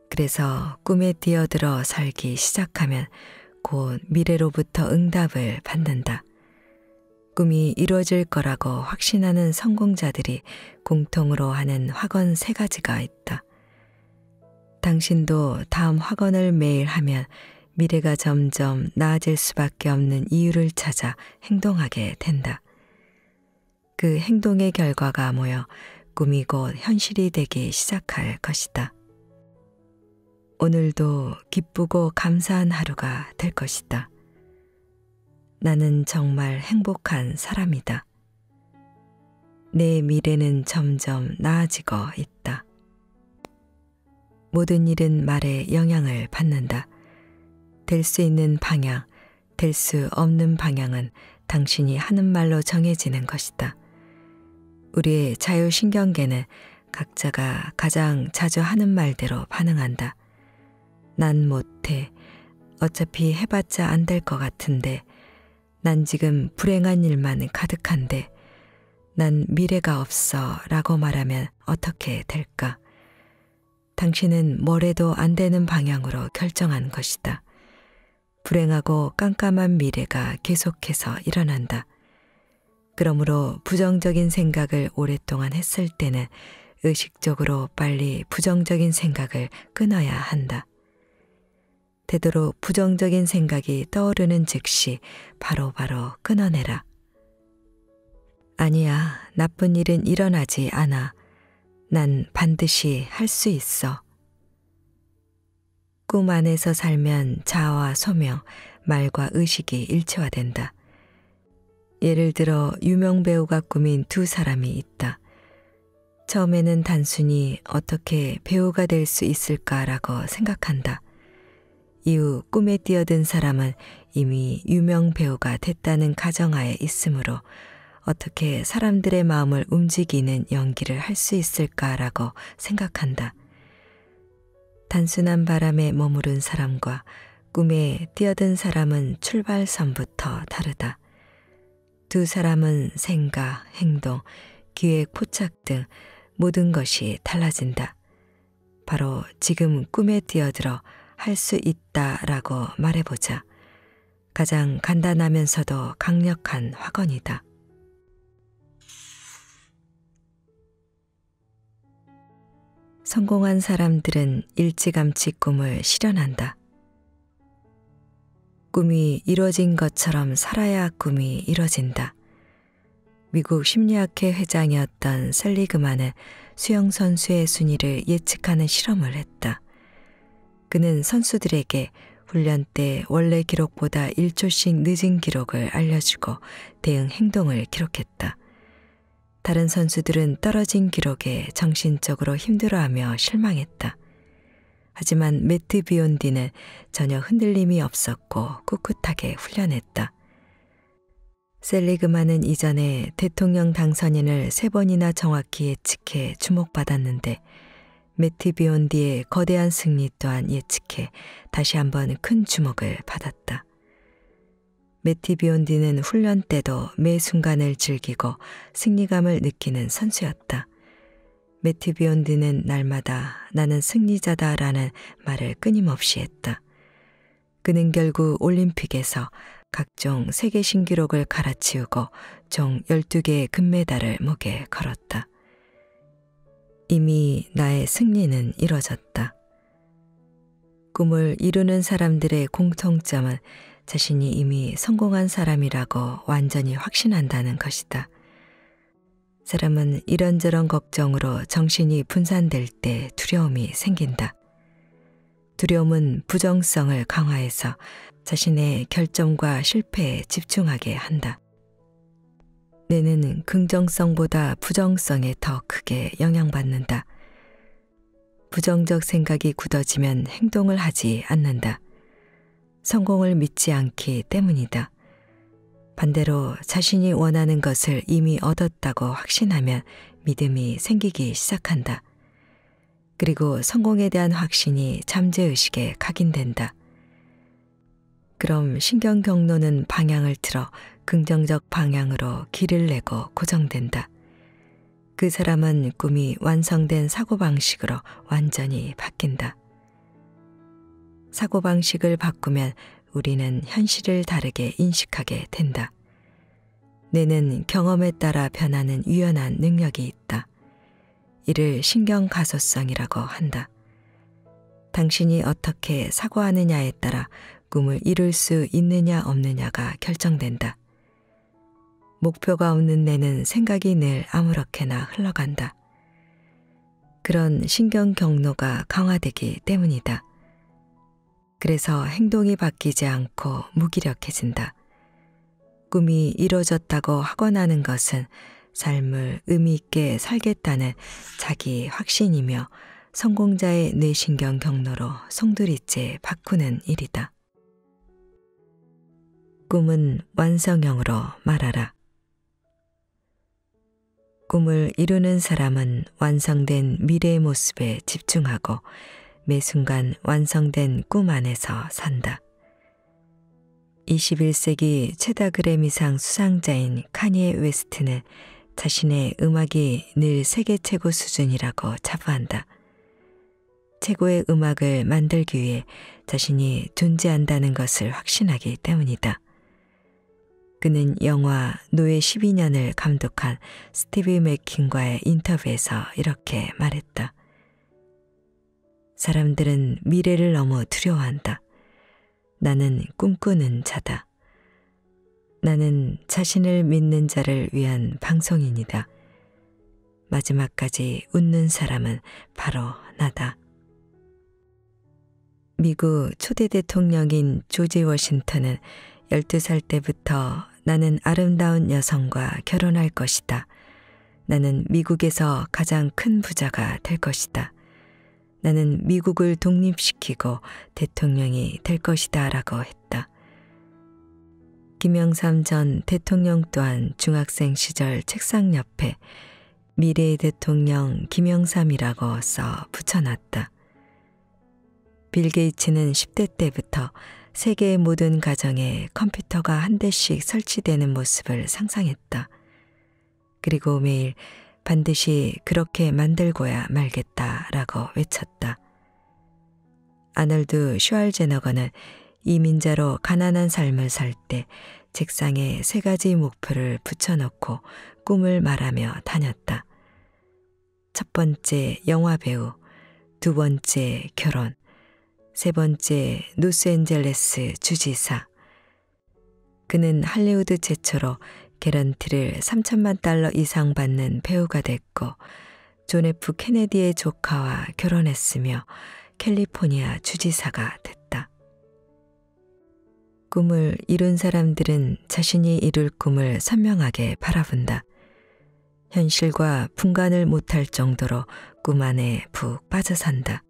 A: 그래서 꿈에 뛰어들어 살기 시작하면 곧 미래로부터 응답을 받는다. 꿈이 이루어질 거라고 확신하는 성공자들이 공통으로 하는 확언 3가지가 있다. 당신도 다음 확언을 매일 하면 미래가 점점 나아질 수밖에 없는 이유를 찾아 행동하게 된다. 그 행동의 결과가 모여 꿈이 곧 현실이 되기 시작할 것이다. 오늘도 기쁘고 감사한 하루가 될 것이다. 나는 정말 행복한 사람이다. 내 미래는 점점 나아지고 있다. 모든 일은 말에 영향을 받는다. 될 수 있는 방향, 될 수 없는 방향은 당신이 하는 말로 정해지는 것이다. 우리의 자율신경계는 각자가 가장 자주 하는 말대로 반응한다. 난 못해. 어차피 해봤자 안 될 것 같은데. 난 지금 불행한 일만 가득한데. 난 미래가 없어 라고 말하면 어떻게 될까? 당신은 뭘 해도 안 되는 방향으로 결정한 것이다. 불행하고 깜깜한 미래가 계속해서 일어난다. 그러므로 부정적인 생각을 오랫동안 했을 때는 의식적으로 빨리 부정적인 생각을 끊어야 한다. 되도록 부정적인 생각이 떠오르는 즉시 바로바로 끊어내라. 아니야, 나쁜 일은 일어나지 않아. 난 반드시 할 수 있어. 꿈 안에서 살면 자아와 소명, 말과 의식이 일체화된다. 예를 들어 유명 배우가 꾸민 2사람이 있다. 처음에는 단순히 어떻게 배우가 될 수 있을까라고 생각한다. 이후 꿈에 뛰어든 사람은 이미 유명 배우가 됐다는 가정하에 있으므로 어떻게 사람들의 마음을 움직이는 연기를 할 수 있을까라고 생각한다. 단순한 바람에 머무른 사람과 꿈에 뛰어든 사람은 출발선부터 다르다. 2사람은 생각, 행동, 기획, 포착 등 모든 것이 달라진다. 바로 지금 꿈에 뛰어들어 할 수 있다라고 말해보자. 가장 간단하면서도 강력한 확언이다. 성공한 사람들은 일찌감치 꿈을 실현한다. 꿈이 이루어진 것처럼 살아야 꿈이 이루어진다. 미국 심리학회 회장이었던 셀리그만은 수영 선수의 순위를 예측하는 실험을 했다. 그는 선수들에게 훈련 때 원래 기록보다 1초씩 늦은 기록을 알려주고 대응 행동을 기록했다. 다른 선수들은 떨어진 기록에 정신적으로 힘들어하며 실망했다. 하지만 매트 비욘디는 전혀 흔들림이 없었고 꿋꿋하게 훈련했다. 셀리그만은 이전에 대통령 당선인을 3번이나 정확히 예측해 주목받았는데 매트 비욘디의 거대한 승리 또한 예측해 다시 한번 큰 주목을 받았다. 매트 비욘디는 훈련 때도 매 순간을 즐기고 승리감을 느끼는 선수였다. 매트 비욘디는 날마다 나는 승리자다라는 말을 끊임없이 했다. 그는 결국 올림픽에서 각종 세계 신기록을 갈아치우고 총 12개의 금메달을 목에 걸었다. 이미 나의 승리는 이뤄졌다. 꿈을 이루는 사람들의 공통점은 자신이 이미 성공한 사람이라고 완전히 확신한다는 것이다. 사람은 이런저런 걱정으로 정신이 분산될 때 두려움이 생긴다. 두려움은 부정성을 강화해서 자신의 결점과 실패에 집중하게 한다. 뇌는 긍정성보다 부정성에 더 크게 영향받는다. 부정적 생각이 굳어지면 행동을 하지 않는다. 성공을 믿지 않기 때문이다. 반대로 자신이 원하는 것을 이미 얻었다고 확신하면 믿음이 생기기 시작한다. 그리고 성공에 대한 확신이 잠재의식에 각인된다. 그럼 신경 경로는 방향을 틀어 긍정적 방향으로 길을 내고 고정된다. 그 사람은 꿈이 완성된 사고방식으로 완전히 바뀐다. 사고방식을 바꾸면 우리는 현실을 다르게 인식하게 된다. 뇌는 경험에 따라 변하는 유연한 능력이 있다. 이를 신경가소성이라고 한다. 당신이 어떻게 사고하느냐에 따라 꿈을 이룰 수 있느냐 없느냐가 결정된다. 목표가 없는 뇌는 생각이 늘 아무렇게나 흘러간다. 그런 신경 경로가 강화되기 때문이다. 그래서 행동이 바뀌지 않고 무기력해진다. 꿈이 이루어졌다고 하관하는 것은 삶을 의미 있게 살겠다는 자기 확신이며 성공자의 뇌신경 경로로 송두리째 바꾸는 일이다. 꿈은 완성형으로 말하라. 꿈을 이루는 사람은 완성된 미래의 모습에 집중하고 매 순간 완성된 꿈 안에서 산다. 21세기 최다 그래미상 수상자인 카니에 웨스트는 자신의 음악이 늘 세계 최고 수준이라고 자부한다. 최고의 음악을 만들기 위해 자신이 존재한다는 것을 확신하기 때문이다. 그는 영화 노예 12년을 감독한 스티브 맥킨과의 인터뷰에서 이렇게 말했다. 사람들은 미래를 너무 두려워한다. 나는 꿈꾸는 자다. 나는 자신을 믿는 자를 위한 방송인이다. 마지막까지 웃는 사람은 바로 나다. 미국 초대 대통령인 조지 워싱턴은 12살 때부터 나는 아름다운 여성과 결혼할 것이다. 나는 미국에서 가장 큰 부자가 될 것이다. 나는 미국을 독립시키고 대통령이 될 것이다 라고 했다. 김영삼 전 대통령 또한 중학생 시절 책상 옆에 미래의 대통령 김영삼이라고 써 붙여놨다. 빌 게이츠는 10대 때부터 세계의 모든 가정에 컴퓨터가 한 대씩 설치되는 모습을 상상했다. 그리고 매일 반드시 그렇게 만들고야 말겠다라고 외쳤다. 아놀드 슈왈제너거는 이민자로 가난한 삶을 살 때 책상에 3가지 목표를 붙여놓고 꿈을 말하며 다녔다. 첫 번째 영화배우, 두 번째 결혼, 세 번째 로스앤젤레스 주지사. 그는 할리우드 최초로 개런티를 3천만 달러 이상 받는 배우가 됐고 존 F 케네디의 조카와 결혼했으며 캘리포니아 주지사가 됐다. 꿈을 이룬 사람들은 자신이 이룰 꿈을 선명하게 바라본다. 현실과 분간을 못할 정도로 꿈 안에 푹 빠져 산다.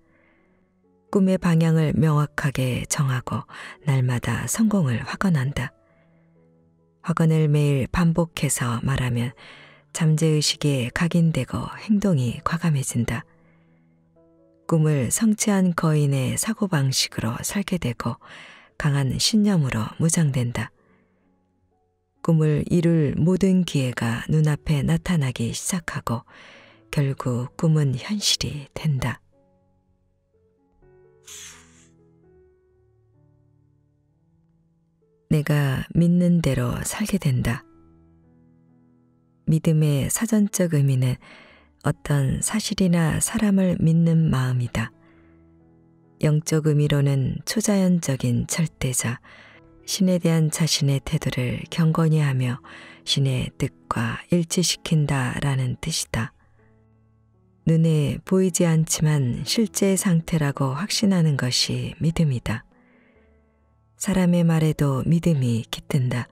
A: 꿈의 방향을 명확하게 정하고 날마다 성공을 확언한다. 확언을 매일 반복해서 말하면 잠재의식에 각인되고 행동이 과감해진다. 꿈을 성취한 거인의 사고방식으로 살게 되고 강한 신념으로 무장된다. 꿈을 이룰 모든 기회가 눈앞에 나타나기 시작하고 결국 꿈은 현실이 된다. 내가 믿는 대로 살게 된다. 믿음의 사전적 의미는 어떤 사실이나 사람을 믿는 마음이다. 영적 의미로는 초자연적인 절대자, 신에 대한 자신의 태도를 경건히 하며 신의 뜻과 일치시킨다라는 뜻이다. 눈에 보이지 않지만 실제의 상태라고 확신하는 것이 믿음이다. 사람의 말에도 믿음이 깃든다.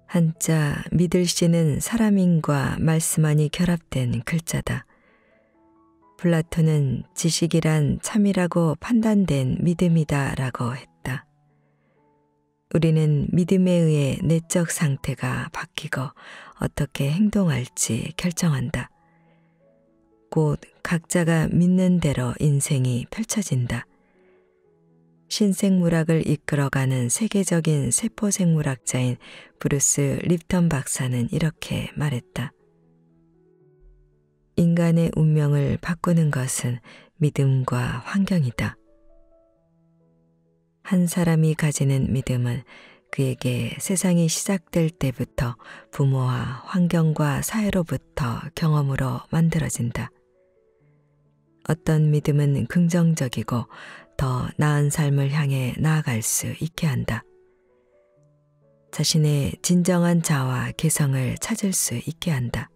A: 한자 믿을시는 사람인과 말씀만이 결합된 글자다. 플라톤은 지식이란 참이라고 판단된 믿음이다 라고 했다. 우리는 믿음에 의해 내적 상태가 바뀌고 어떻게 행동할지 결정한다. 곧 각자가 믿는 대로 인생이 펼쳐진다. 신생물학을 이끌어가는 세계적인 세포생물학자인 브루스 립턴 박사는 이렇게 말했다. 인간의 운명을 바꾸는 것은 믿음과 환경이다. 한 사람이 가지는 믿음은 그에게 세상이 시작될 때부터 부모와 환경과 사회로부터 경험으로 만들어진다. 어떤 믿음은 긍정적이고 더 나은 삶을 향해 나아갈 수 있게 한다. 자신의 진정한 자아와 개성을 찾을 수 있게 한다.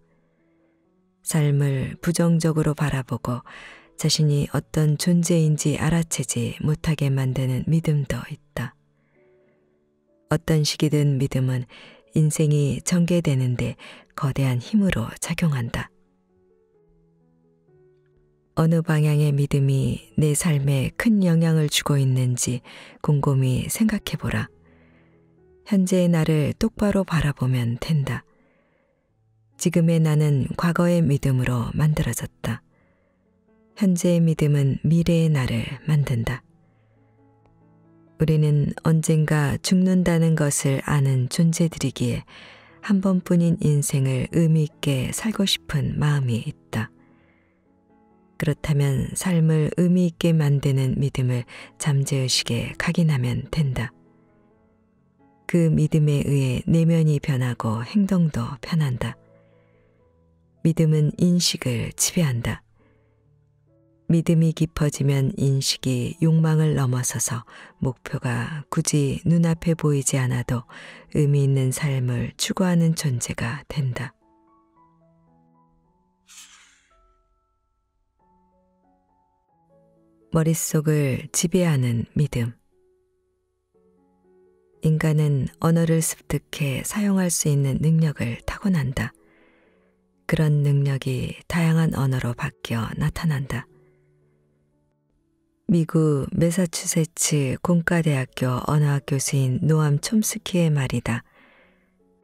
A: 삶을 부정적으로 바라보고 자신이 어떤 존재인지 알아채지 못하게 만드는 믿음도 있다. 어떤 시기든 믿음은 인생이 전개되는데 거대한 힘으로 작용한다. 어느 방향의 믿음이 내 삶에 큰 영향을 주고 있는지 곰곰이 생각해보라. 현재의 나를 똑바로 바라보면 된다. 지금의 나는 과거의 믿음으로 만들어졌다. 현재의 믿음은 미래의 나를 만든다. 우리는 언젠가 죽는다는 것을 아는 존재들이기에 한 번뿐인 인생을 의미 있게 살고 싶은 마음이 있다. 그렇다면 삶을 의미 있게 만드는 믿음을 잠재의식에 각인하면 된다. 그 믿음에 의해 내면이 변하고 행동도 변한다. 믿음은 인식을 지배한다. 믿음이 깊어지면 인식이 욕망을 넘어서서 목표가 굳이 눈앞에 보이지 않아도 의미 있는 삶을 추구하는 존재가 된다. 머릿속을 지배하는 믿음. 인간은 언어를 습득해 사용할 수 있는 능력을 타고난다. 그런 능력이 다양한 언어로 바뀌어 나타난다. 미국 매사추세츠 공과대학교 언어학 교수인 노암 촘스키의 말이다.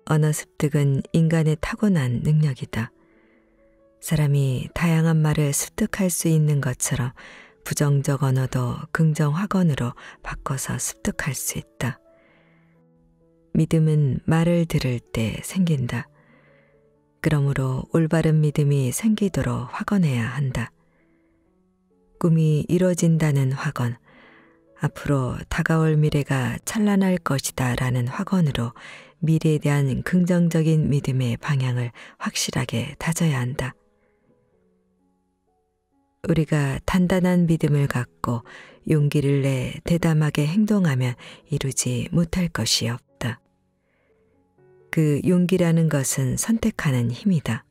A: 언어 습득은 인간의 타고난 능력이다. 사람이 다양한 말을 습득할 수 있는 것처럼 부정적 언어도 긍정 확언으로 바꿔서 습득할 수 있다. 믿음은 말을 들을 때 생긴다. 그러므로 올바른 믿음이 생기도록 확언해야 한다. 꿈이 이뤄진다는 확언, 앞으로 다가올 미래가 찬란할 것이다 라는 확언으로 미래에 대한 긍정적인 믿음의 방향을 확실하게 다져야 한다. 우리가 단단한 믿음을 갖고 용기를 내 대담하게 행동하면 이루지 못할 것이 없다. 그 용기라는 것은 선택하는 힘이다.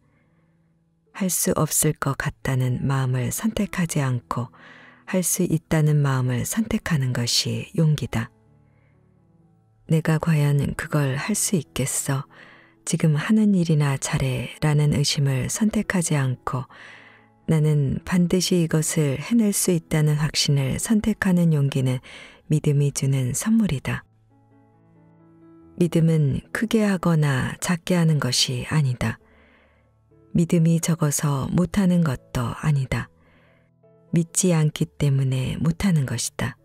A: 할 수 없을 것 같다는 마음을 선택하지 않고 할 수 있다는 마음을 선택하는 것이 용기다. 내가 과연 그걸 할 수 있겠어? 지금 하는 일이나 잘해 라는 의심을 선택하지 않고 나는 반드시 이것을 해낼 수 있다는 확신을 선택하는 용기는 믿음이 주는 선물이다. 믿음은 크게 하거나 작게 하는 것이 아니다. 믿음이 적어서 못하는 것도 아니다. 믿지 않기 때문에 못하는 것이다.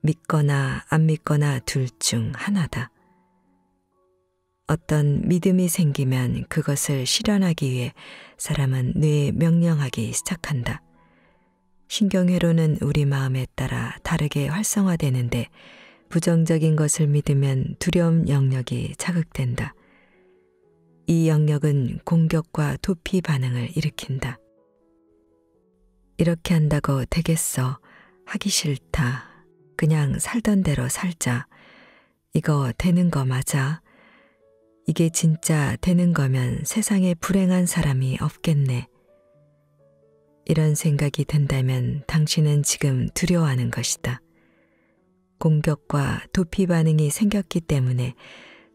A: 믿거나 안 믿거나 둘 중 하나다. 어떤 믿음이 생기면 그것을 실현하기 위해 사람은 뇌에 명령하기 시작한다. 신경회로는 우리 마음에 따라 다르게 활성화되는데 부정적인 것을 믿으면 두려움 영역이 자극된다. 이 영역은 공격과 도피 반응을 일으킨다. 이렇게 한다고 되겠어. 하기 싫다. 그냥 살던 대로 살자. 이거 되는 거 맞아? 이게 진짜 되는 거면 세상에 불행한 사람이 없겠네. 이런 생각이 든다면 당신은 지금 두려워하는 것이다. 공격과 도피 반응이 생겼기 때문에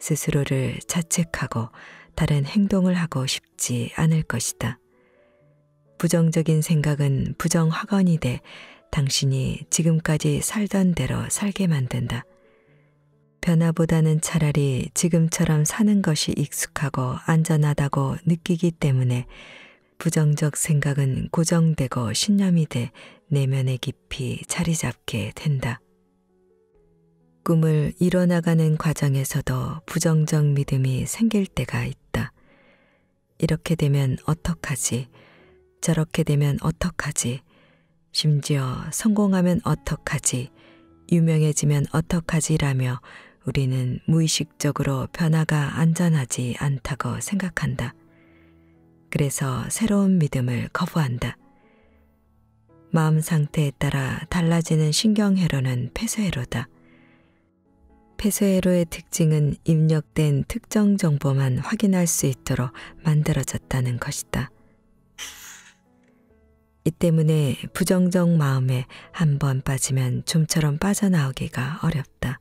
A: 스스로를 자책하고 다른 행동을 하고 싶지 않을 것이다. 부정적인 생각은 부정확언이 돼 당신이 지금까지 살던 대로 살게 만든다. 변화보다는 차라리 지금처럼 사는 것이 익숙하고 안전하다고 느끼기 때문에 부정적 생각은 고정되고 신념이 돼 내면에 깊이 자리 잡게 된다. 꿈을 이뤄나가는 과정에서도 부정적 믿음이 생길 때가 있다. 이렇게 되면 어떡하지? 저렇게 되면 어떡하지? 심지어 성공하면 어떡하지? 유명해지면 어떡하지라며 우리는 무의식적으로 변화가 안전하지 않다고 생각한다. 그래서 새로운 믿음을 거부한다. 마음 상태에 따라 달라지는 신경회로는 폐쇄회로다. 폐쇄회로의 특징은 입력된 특정 정보만 확인할 수 있도록 만들어졌다는 것이다. 이 때문에 부정적 마음에 한 번 빠지면 좀처럼 빠져나오기가 어렵다.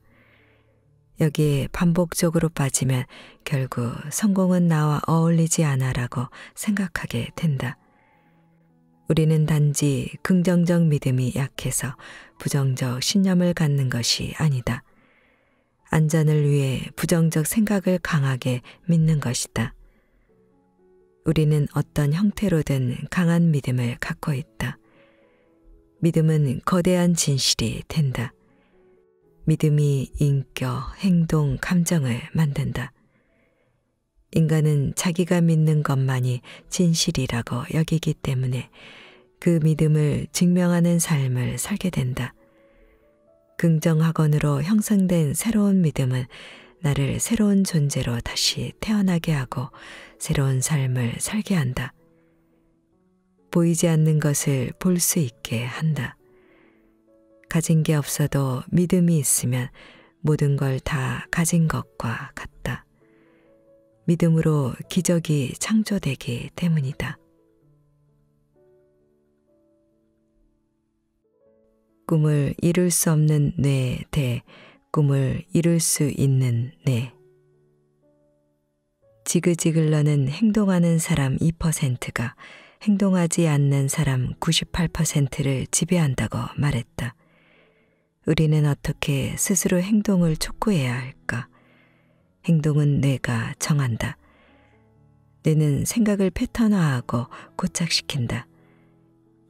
A: 여기에 반복적으로 빠지면 결국 성공은 나와 어울리지 않아라고 생각하게 된다. 우리는 단지 긍정적 믿음이 약해서 부정적 신념을 갖는 것이 아니다. 안전을 위해 부정적 생각을 강하게 믿는 것이다. 우리는 어떤 형태로든 강한 믿음을 갖고 있다. 믿음은 거대한 진실이 된다. 믿음이 인격, 행동, 감정을 만든다. 인간은 자기가 믿는 것만이 진실이라고 여기기 때문에 그 믿음을 증명하는 삶을 살게 된다. 긍정학원으로 형성된 새로운 믿음은 나를 새로운 존재로 다시 태어나게 하고 새로운 삶을 살게 한다. 보이지 않는 것을 볼 수 있게 한다. 가진 게 없어도 믿음이 있으면 모든 걸 다 가진 것과 같다. 믿음으로 기적이 창조되기 때문이다. 꿈을 이룰 수 없는 뇌 대 꿈을 이룰 수 있는 뇌. 지그지글러는 행동하는 사람 2%가 행동하지 않는 사람 98%를 지배한다고 말했다. 우리는 어떻게 스스로 행동을 촉구해야 할까? 행동은 뇌가 정한다. 뇌는 생각을 패턴화하고 고착시킨다.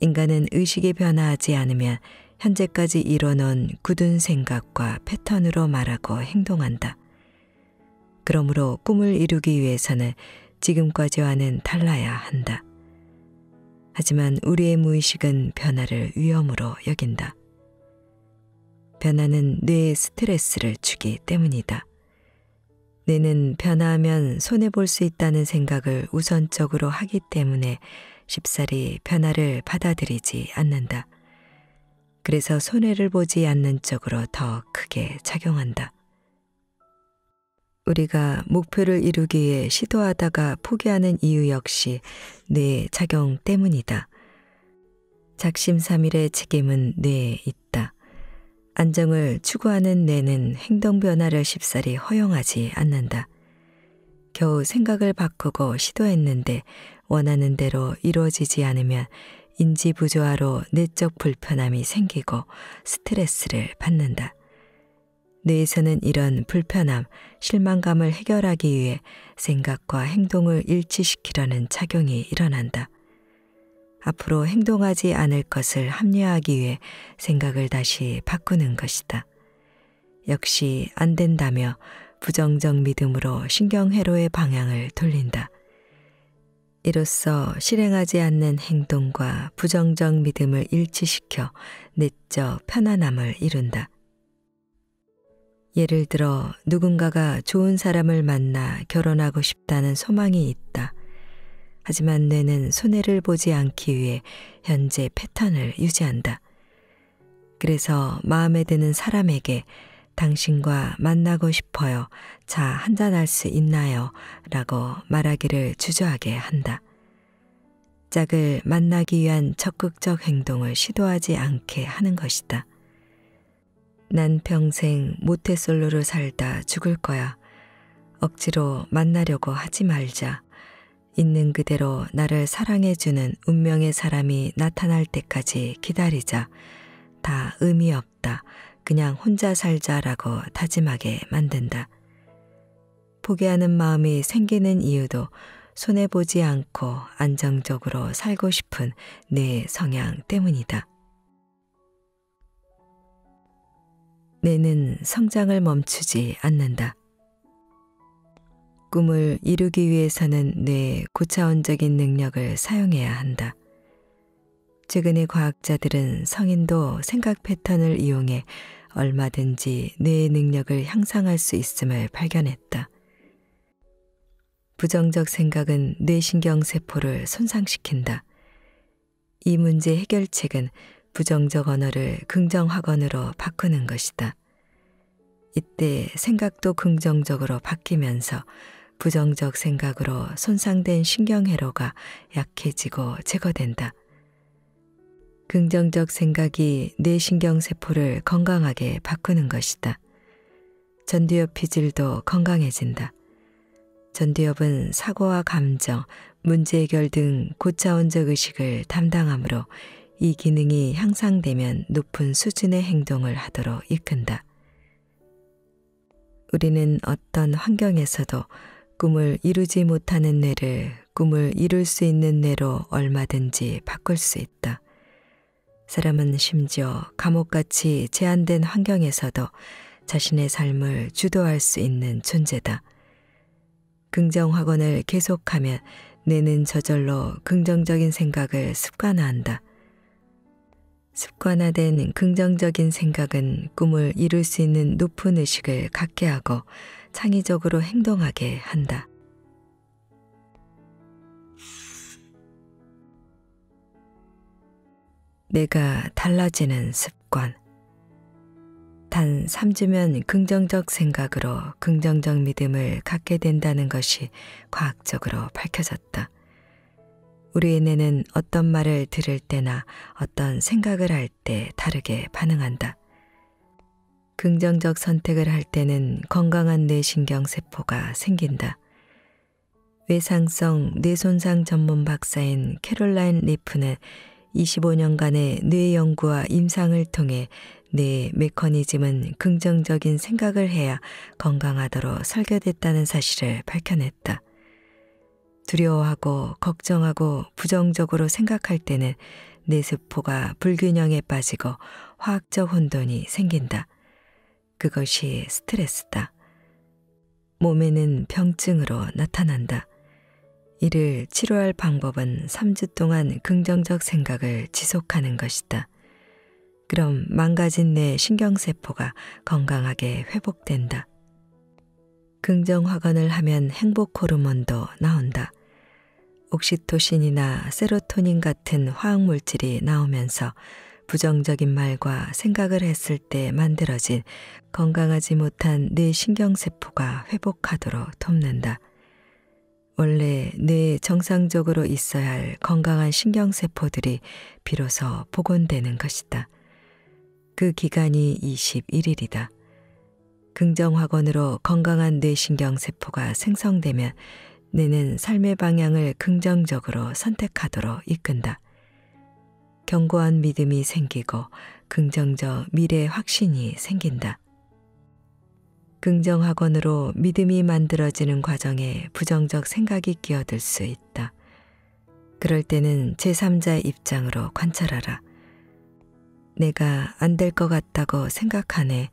A: 인간은 의식이 변화하지 않으면 현재까지 이뤄놓은 굳은 생각과 패턴으로 말하고 행동한다. 그러므로 꿈을 이루기 위해서는 지금까지와는 달라야 한다. 하지만 우리의 무의식은 변화를 위험으로 여긴다. 변화는 뇌에 스트레스를 주기 때문이다. 뇌는 변화하면 손해볼 수 있다는 생각을 우선적으로 하기 때문에 쉽사리 변화를 받아들이지 않는다. 그래서 손해를 보지 않는 쪽으로 더 크게 작용한다. 우리가 목표를 이루기 위해 시도하다가 포기하는 이유 역시 뇌의 작용 때문이다. 작심삼일의 책임은 뇌에 있다. 안정을 추구하는 뇌는 행동 변화를 쉽사리 허용하지 않는다. 겨우 생각을 바꾸고 시도했는데 원하는 대로 이루어지지 않으면 인지부조화로 내적 불편함이 생기고 스트레스를 받는다. 뇌에서는 이런 불편함, 실망감을 해결하기 위해 생각과 행동을 일치시키려는 작용이 일어난다. 앞으로 행동하지 않을 것을 합리화하기 위해 생각을 다시 바꾸는 것이다. 역시 안 된다며 부정적 믿음으로 신경회로의 방향을 돌린다. 이로써 실행하지 않는 행동과 부정적 믿음을 일치시켜 내적 편안함을 이룬다. 예를 들어 누군가가 좋은 사람을 만나 결혼하고 싶다는 소망이 있다. 하지만 뇌는 손해를 보지 않기 위해 현재 패턴을 유지한다. 그래서 마음에 드는 사람에게 당신과 만나고 싶어요. 자, 한잔할 수 있나요? 라고 말하기를 주저하게 한다. 짝을 만나기 위한 적극적 행동을 시도하지 않게 하는 것이다. 난 평생 모태솔로로 살다 죽을 거야. 억지로 만나려고 하지 말자. 있는 그대로 나를 사랑해주는 운명의 사람이 나타날 때까지 기다리자. 다 의미 없다. 그냥 혼자 살자라고 다짐하게 만든다. 포기하는 마음이 생기는 이유도 손해보지 않고 안정적으로 살고 싶은 내 성향 때문이다. 뇌는 성장을 멈추지 않는다. 꿈을 이루기 위해서는 뇌의 고차원적인 능력을 사용해야 한다. 최근의 과학자들은 성인도 생각 패턴을 이용해 얼마든지 뇌의 능력을 향상할 수 있음을 발견했다. 부정적 생각은 뇌신경세포를 손상시킨다. 이 문제 해결책은 부정적 언어를 긍정학언으로 바꾸는 것이다. 이때 생각도 긍정적으로 바뀌면서 부정적 생각으로 손상된 신경회로가 약해지고 제거된다. 긍정적 생각이 뇌신경세포를 건강하게 바꾸는 것이다. 전두엽 피질도 건강해진다. 전두엽은 사고와 감정, 문제 해결 등 고차원적 의식을 담당하므로 이 기능이 향상되면 높은 수준의 행동을 하도록 이끈다. 우리는 어떤 환경에서도 꿈을 이루지 못하는 뇌를 꿈을 이룰 수 있는 뇌로 얼마든지 바꿀 수 있다. 사람은 심지어 감옥같이 제한된 환경에서도 자신의 삶을 주도할 수 있는 존재다. 긍정학원을 계속하면 뇌는 저절로 긍정적인 생각을 습관화한다. 습관화된 긍정적인 생각은 꿈을 이룰 수 있는 높은 의식을 갖게 하고 창의적으로 행동하게 한다. 내가 달라지는 습관. 단 3주면 긍정적 생각으로 긍정적 믿음을 갖게 된다는 것이 과학적으로 밝혀졌다. 우리의 뇌는 어떤 말을 들을 때나 어떤 생각을 할 때 다르게 반응한다. 긍정적 선택을 할 때는 건강한 뇌신경세포가 생긴다. 외상성 뇌손상 전문 박사인 캐롤라인 리프는 25년간의 뇌 연구와 임상을 통해 뇌의 메커니즘은 긍정적인 생각을 해야 건강하도록 설계됐다는 사실을 밝혀냈다. 두려워하고 걱정하고 부정적으로 생각할 때는 뇌세포가 불균형에 빠지고 화학적 혼돈이 생긴다. 그것이 스트레스다. 몸에는 병증으로 나타난다. 이를 치료할 방법은 3주 동안 긍정적 생각을 지속하는 것이다. 그럼 망가진 뇌 신경세포가 건강하게 회복된다. 긍정확언을 하면 행복 호르몬도 나온다. 옥시토신이나 세로토닌 같은 화학물질이 나오면서 부정적인 말과 생각을 했을 때 만들어진 건강하지 못한 뇌 신경세포가 회복하도록 돕는다. 원래 뇌에 정상적으로 있어야 할 건강한 신경세포들이 비로소 복원되는 것이다. 그 기간이 21일이다. 긍정확언으로 건강한 뇌신경세포가 생성되면 뇌는 삶의 방향을 긍정적으로 선택하도록 이끈다. 견고한 믿음이 생기고 긍정적 미래 확신이 생긴다. 긍정학원으로 믿음이 만들어지는 과정에 부정적 생각이 끼어들 수 있다. 그럴 때는 제3자의 입장으로 관찰하라. 내가 안 될 것 같다고 생각하네,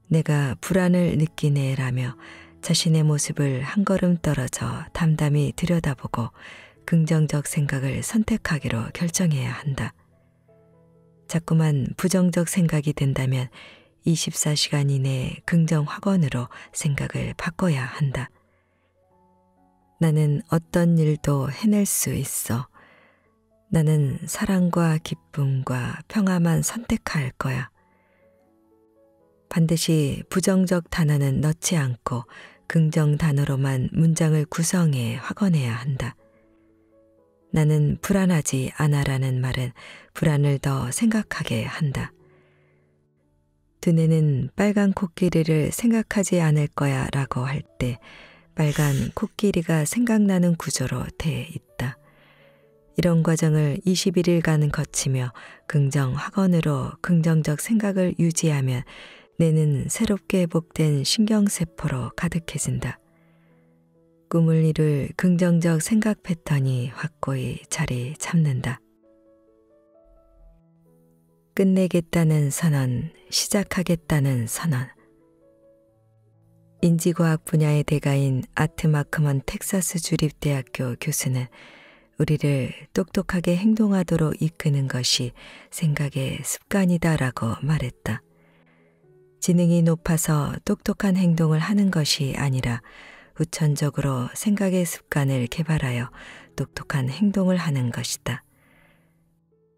A: 내가 불안을 느끼네 라며 자신의 모습을 한 걸음 떨어져 담담히 들여다보고 긍정적 생각을 선택하기로 결정해야 한다. 자꾸만 부정적 생각이 든다면 24시간 이내에 긍정 확언으로 생각을 바꿔야 한다. 나는 어떤 일도 해낼 수 있어. 나는 사랑과 기쁨과 평화만 선택할 거야. 반드시 부정적 단어는 넣지 않고 긍정 단어로만 문장을 구성해 확언해야 한다. 나는 불안하지 않아라는 말은 불안을 더 생각하게 한다. 두뇌는 빨간 코끼리를 생각하지 않을 거야 라고 할 때 빨간 코끼리가 생각나는 구조로 돼 있다. 이런 과정을 21일간 거치며 긍정 확언으로 긍정적 생각을 유지하면 뇌는 새롭게 회복된 신경세포로 가득해진다. 꿈을 이룰 긍정적 생각 패턴이 확고히 자리 잡는다. 끝내겠다는 선언, 시작하겠다는 선언. 인지과학 분야의 대가인 아트 마크먼 텍사스 주립대학교 교수는 우리를 똑똑하게 행동하도록 이끄는 것이 생각의 습관이다라고 말했다. 지능이 높아서 똑똑한 행동을 하는 것이 아니라 후천적으로 생각의 습관을 개발하여 똑똑한 행동을 하는 것이다.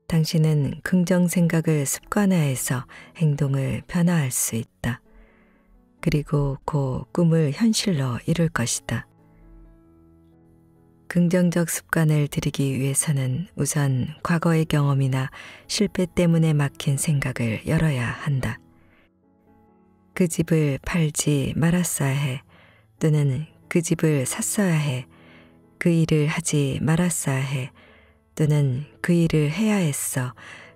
A: 당신은 긍정 생각을 습관화해서 행동을 변화할 수 있다. 그리고 그 꿈을 현실로 이룰 것이다. 긍정적 습관을 들이기 위해서는 우선 과거의 경험이나 실패 때문에 막힌 생각을 열어야 한다. 그 집을 팔지 말았어야 해, 또는 그 집을 샀어야 해, 그 일을 하지 말았어야 해, 또는 그 일을 해야 했어,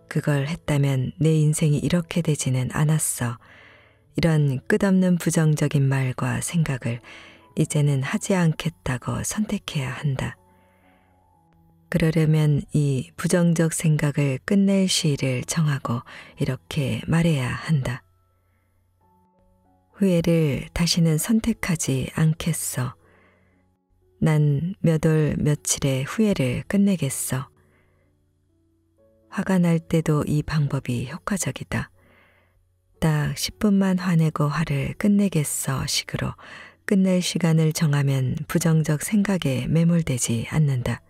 A: 그걸 했다면 내 인생이 이렇게 되지는 않았어. 이런 끝없는 부정적인 말과 생각을 이제는 하지 않겠다고 선택해야 한다. 그러려면 이 부정적 생각을 끝낼 시일을 정하고 이렇게 말해야 한다. 후회를 다시는 선택하지 않겠어. 난 몇 월 며칠의 후회를 끝내겠어. 화가 날 때도 이 방법이 효과적이다. 딱 10분만 화내고 화를 끝내겠어 식으로 끝낼 시간을 정하면 부정적 생각에 매몰되지 않는다.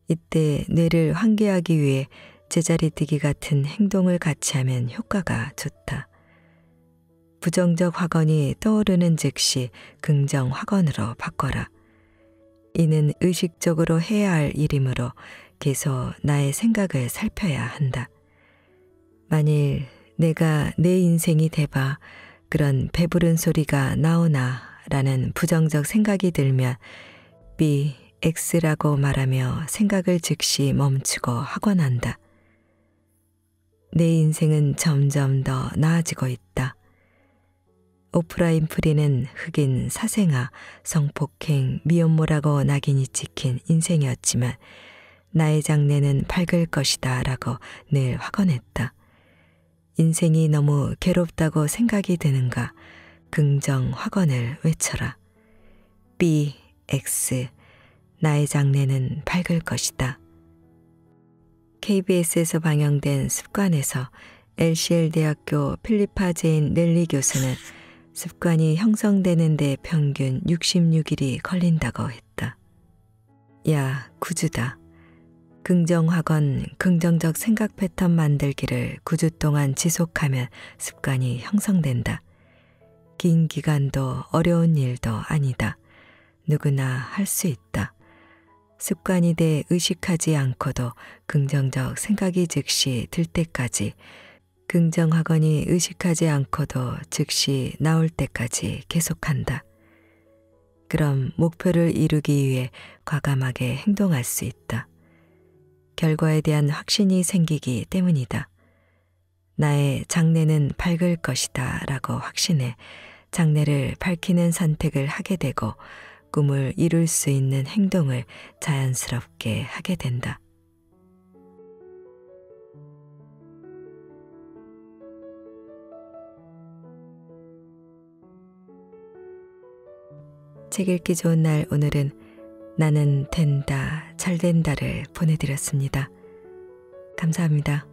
A: 이때 뇌를 환기하기 위해 제자리 뛰기 같은 행동을 같이 하면 효과가 좋다. 부정적 확언이 떠오르는 즉시 긍정 확언으로 바꿔라. 이는 의식적으로 해야 할 일이므로 계속 나의 생각을 살펴야 한다. 만일 내가 내 인생이 돼봐 그런 배부른 소리가 나오나 라는 부정적 생각이 들면 B, X라고 말하며 생각을 즉시 멈추고 확언한다. 내 인생은 점점 더 나아지고 있다. 오프라 윈프리는 흑인, 사생아, 성폭행, 미혼모라고 낙인이 찍힌 인생이었지만 나의 장래는 밝을 것이다 라고 늘 확언했다. 인생이 너무 괴롭다고 생각이 드는가? 긍정 확언을 외쳐라. B, X, 나의 장래는 밝을 것이다. KBS에서 방영된 습관에서 LCL 대학교 필리파 제인 넬리 교수는 습관이 형성되는 데 평균 66일이 걸린다고 했다. 야, 구주다. 긍정학원, 긍정적 생각 패턴 만들기를 9주 동안 지속하면 습관이 형성된다. 긴 기간도 어려운 일도 아니다. 누구나 할 수 있다. 습관이 돼 의식하지 않고도 긍정적 생각이 즉시 들 때까지 긍정하거니 의식하지 않고도 즉시 나올 때까지 계속한다. 그럼 목표를 이루기 위해 과감하게 행동할 수 있다. 결과에 대한 확신이 생기기 때문이다. 나의 장래는 밝을 것이다 라고 확신해 장래를 밝히는 선택을 하게 되고 꿈을 이룰 수 있는 행동을 자연스럽게 하게 된다. 책 읽기 좋은 날 오늘은 나는 된다, 잘 된다를 보내드렸습니다. 감사합니다.